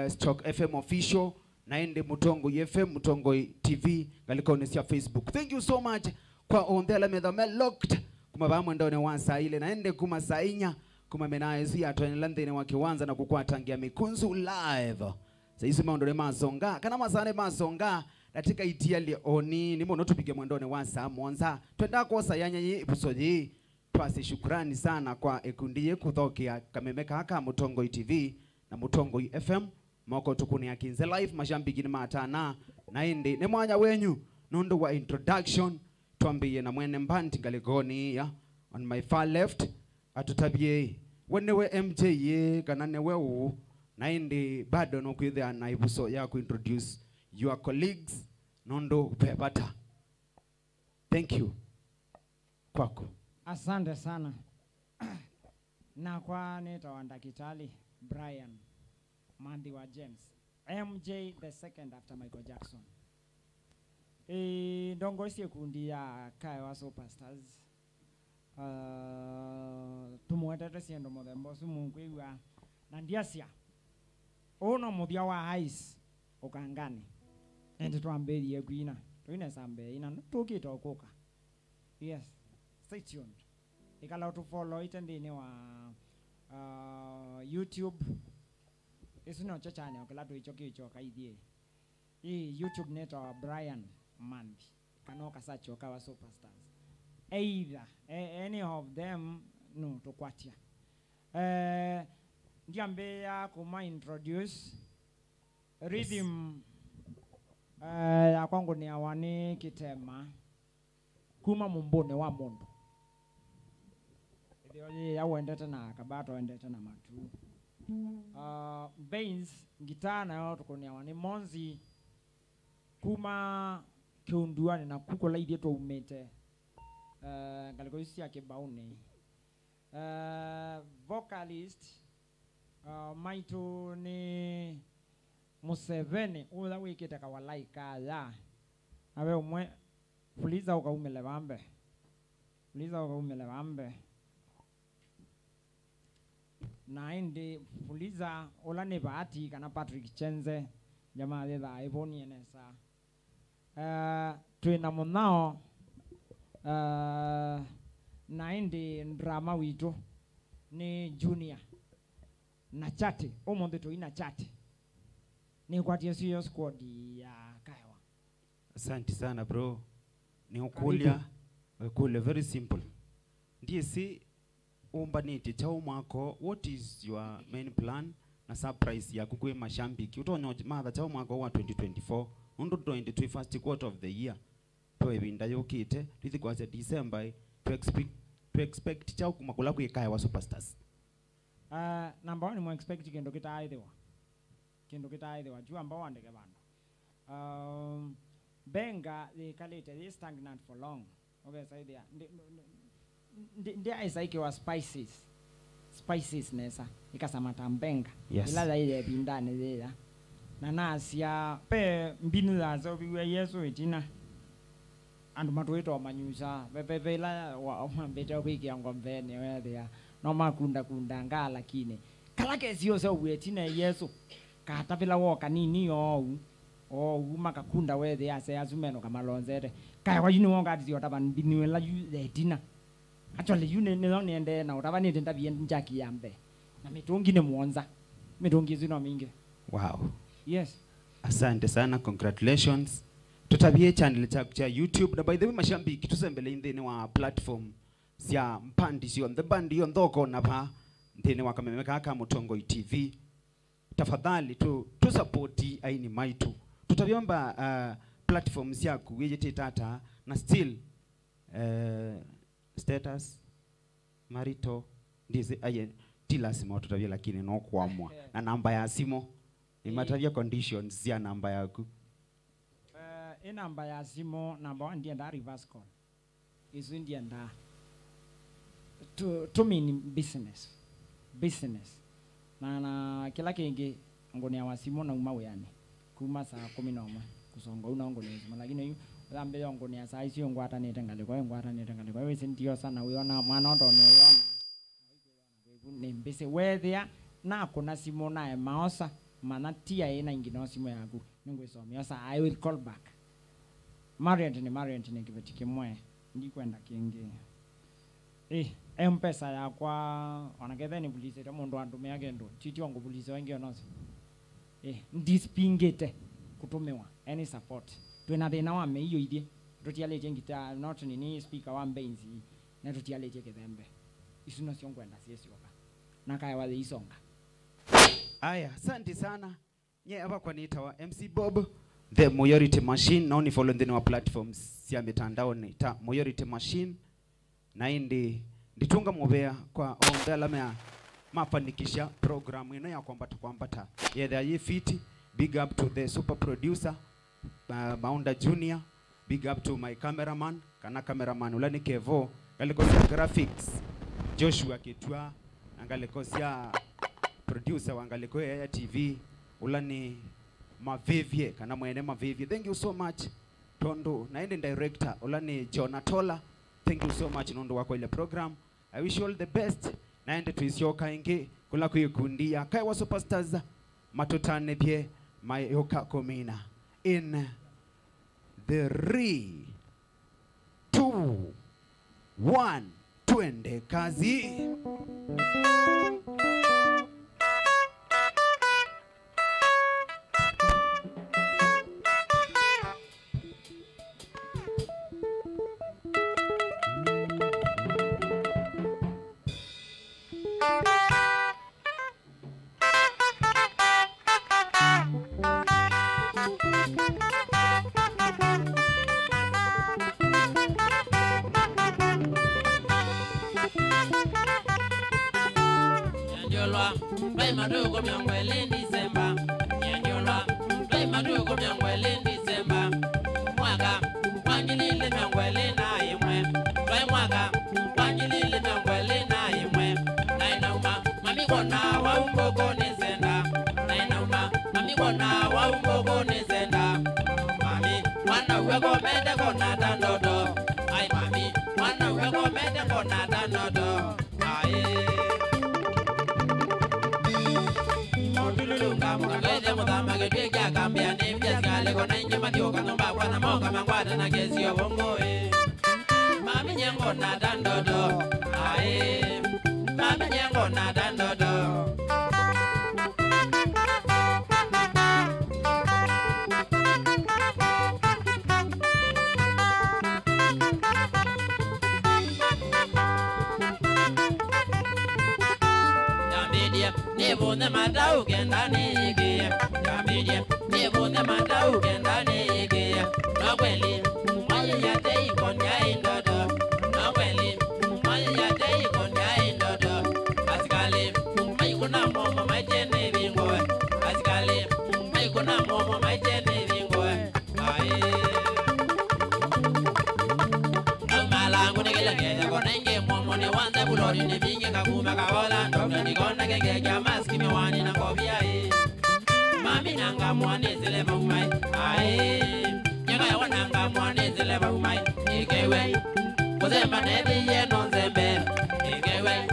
Stock FM official naende Mutongo FM Mutongo TV kaliko ni siya Facebook. Thank you so much kwa ondela medhamel locked kuma bamu ndone wansa ile naende kuma sainya kuma menaezi ya tuene landene wakiwanza na kukwatangia mikunzu live saisi maondole mazonga kana mazane mazonga katika itiali oni nimo notupige mwendone wansa monza twenda kosa yanya yi episode twasi shukrani sana kwa ekundiye kuthokia kamemeka haka Mutongo TV na Mutongo FM moko tukuni ya kinze live mashambiki ni matana naende ne mwanya wenyu nondo wa introduction tuambie na mwene mbanti galigoni ya on my far left atutabie wenewe MJ ye kana newe u naindi bado no kwithia na ibuso ya introduce your colleagues nondo pepata. Thank you kwako. Asante sana. Na kwa neta wandakitali Brian Mandi wa James MJ the second after Michael Jackson. Ndongo isi kundi ya Kaya wa Superstars. Tumuwetete siendo modembo sumungwiwa na ndiasia. Ono muthia wa ice ukangani. Ende tuambeli ye gwina. Tuine sambe ina tukita okuka. Yes. Stay tuned. Ikala to follow it ndine wa YouTube. Isino chachane okala to icho kaidie. YouTube neto Brian Mandi. Kanoka sacho Kaya wa Superstars. Either any of them no to kwatia. Ndiambe ya kuma introduce rhythm ya kwangu ni awani kitema kuma mumbone wa mondo. Ndiyo ya uendete na kabato uendete na matu. Bass gitaa na yoto kuni awani monzi kuma kiunduani na kuko laidi yetu umete. Galiko isi ya kibauni. Vocalist Maito ni Museveni ula wiki taka walaika ya awe umwe fuliza uka umele bambe na indi fuliza ula ni bahati kana Patrick Chenze jamaa dheda Ivoni enesa tuina munao na indi drama wito ni Junior na chate omonde to ina chate ni kwa TSU squad ya Kaiwa. Asante sana bro. Ni ukulia very simple. Ndiye si umbaniti chao mwako, what is your main plan na surprise ya kukue mashambiki utonyo madha chao mwako wa 2024 undo 22 first quarter of the year to ebinda yokite lithi kwa December to expect chao kumakula kuikaya wa Superstars. Number 1 mo expect kendo kita aidewa juu ambao wandeke bando. Benga they kalete they stagnant for long. Okay, so there is like your spices nesa ikasamata mbenga ila ile bindane ile na nasia pe mbinu zazo biwe Yesu itina andu matuito manyusa pepe la wa mbeta kwiki yango mbene wewe no makunda kunda lakini kalake sio so wetina Yesu katapela woka nini yo o uma kakunda wethe ase azumeno kamalonzete kai wa yinu wonga ati otaban biniwe la yu dina actually yune ne niende na otabani tenda bien njaki yambe na mitungi ne muonza mitungi zino mingi. Wow. Yes. Asante sana, congratulations. Tutabie channel cha YouTube na by the way mashambiki tusembele indeni wa platform sia mpandi sio the band yo ndoko na pa ndeni wakamemeka aka Mutongo TV. Tafadhali tu support aini maitu. Tutabiomba platforms yako wejete tata na still status marito ndize aye tila simo tutabia lakini no kuamwa na namba ya simo imatavia conditions ya namba yako. Namba ya simo namba 1 ndiye nda reverse call izu ndiye nda to mean business na kila kingi ngoni ya wasimo na umawe yani kuma saa 11 kusonga una ngoni zima lakini yu lambe ngoni ya saa isi ngwata netengale kwa wewe sindio sana uiona mwana ndo unaona ni mbese wethia na kuna simo nae maosa mana tia ina ingino simo yangu ningo isomia sa I will call back Mariant ni kibetike mwe ndikwenda kingi M-Pesa yakwa wanaketheni bulise ta mundu andumia gendo titi wangu bulise wengi onosi ndispingete kutumiwa any support twina thina wa meiyo ithie tutialeje ngita not nini speaker wa mbenzi na tutialeje kethembe isuno cio ngwenda ciesioka na kaya wale isonga. Aya, asante sana. Nye aba kwa niita wa MC Bob the Majority Machine na ni follow ndeni wa platforms sia mitandao ni ta Majority Machine na indi nditunga mubea kwa ondala mea mafanikisha program ino ya kwambata yeah ye fit. Big up to the super producer Maunda Junior, big up to my cameraman cameraman ulani Kevo galikosia graphics Joshua Kitwa angalikosia producer wangaliko ya TV ulani Mavivye kana mwene Mavivye. Thank you so much Tondo na ende director ulani Jonatola. Thank you so much Nondo wako ile program. I wish you all the best. Na ende tuisioka ingi kula kuikundia kai wa superstars matotane pie mayoka komina in the 3 2 1 twende kazi. Madugo miangwele December Nyanjola Play madugo miangwele December Mwaka Wangilile miangwele na imwe Play mwaka Wangilile miangwele na imwe Nainauma Mami kona wa umbogo nezenda Nainauma Mami kona wa umbogo nezenda Mami Wana uweko mede kona dandodo Ay mami Wana uweko mede kona dandodo Aye Mugaweze mudama gedwega kambia nembia skale kona inje matioka nomba kwa na moka mangwata na kesi ya bongo Mami nyengo na dandodo Ae Mami nyengo na dandodo Nebone matau kendani ikia Kamije Nebone matau kendani ikia Nakweli Mwaye yate ikonya indodo Nakweli Mwaye yate ikonya indodo Asikali Maikuna momo maitene vingoe Asikali Maikuna momo maitene vingoe Aye Malangu negele kenya kona inge momo ne wanda bulori ne vinge kakuma kawola Ndokna nikona kenge kya maski miwani na kobia Mami nanga mwane zile maumai Nyanga ya wananga mwane zile maumai Ikewe Kuzemba nedi ye nonzembe Ikewe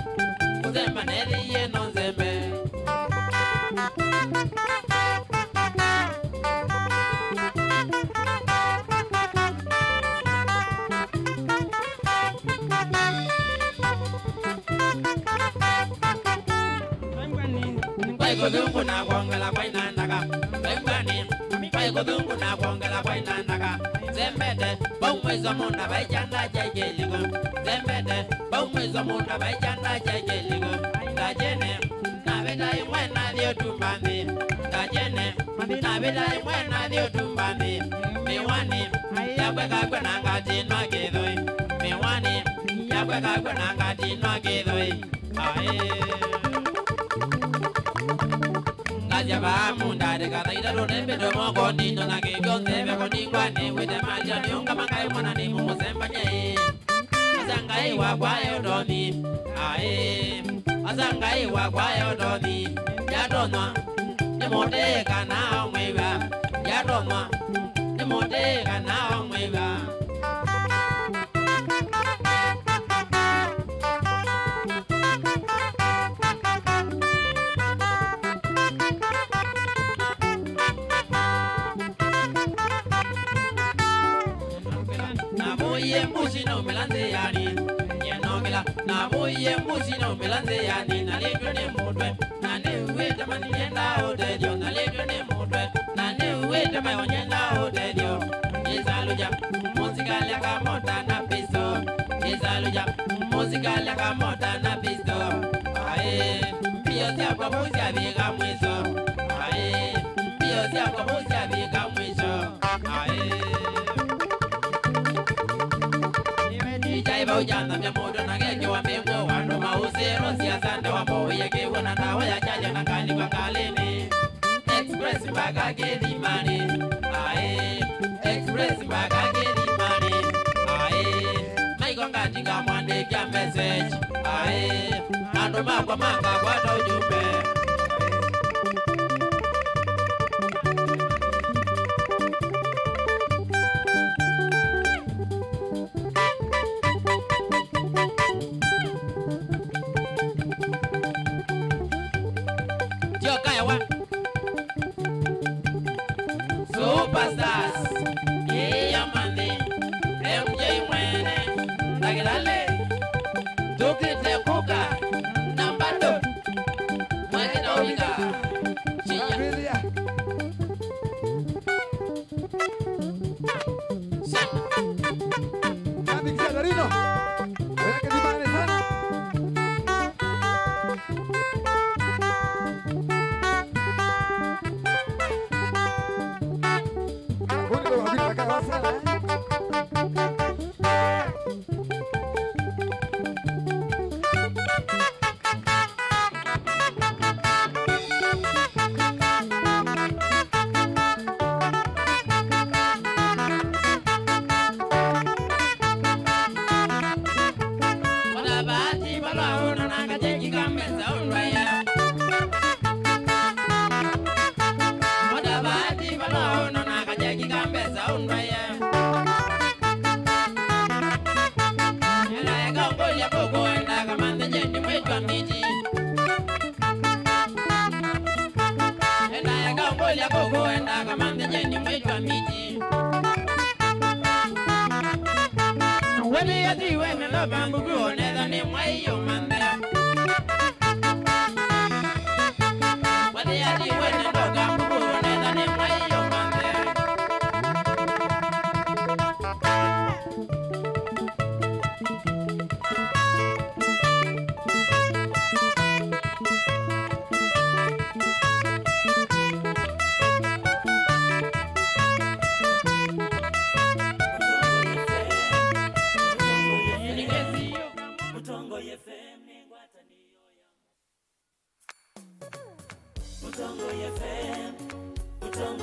Kuzemba nedi ye nonzembe pai kuzungu na kuongela kwa inandaka Bembani pai kuzungu na kuongela kwa inandaka Zembede baumwezo munda baijanda jageligo Zembede baumwezo munda baijanda jageligo Tajene nabeda imwena dio tumbani Tajene nabeda imwena dio tumbani Miwani yakweka kwena ngati nwagithoi Miwani yakweka kwena ngati nwagithoi Ngaja ba munda de kata ida do nembe do moko nino na ke gonze be ko ningwane wete maja ni unga mangai mwana ni mu semba nye Azangai wa kwayo doni Azangai wa kwayo doni ya donwa ni mode kana omwewa ya donwa ni mode kana omwewa Naboye mbuzi no melande yani Yenogela Naboye mbuzi no melande yani Nalejo ne mudwe Nane uweta mani yenda odedio Nalejo ne mudwe Nane uweta mai wanyenda odedio Izaluja Muzika leka mota na pisto Izaluja Muzika leka mota na pisto Ae Mpio siya kwa muzi aviga mwiso Ae Mpio siya kwa muzi aviga mwiso Ae Jaiba ujanda mya modo na geke wa mbingo Wando mausero siya sande wa moye Kiwa na dawa ya chaja na kani kwa kalini Express mpaka gedi mani Ae Express mpaka gedi mani Ae Maikonga jinga mwande kia message Ae Nando makwa manga kwa ta ujumbe Superstars, yeah mandi, MJ Mwene, Dagilale, Tukite Kuka, Nambado, Mwene Oiga, Chia. Andy Cadarino, ven que te mane sana. Mutongo FM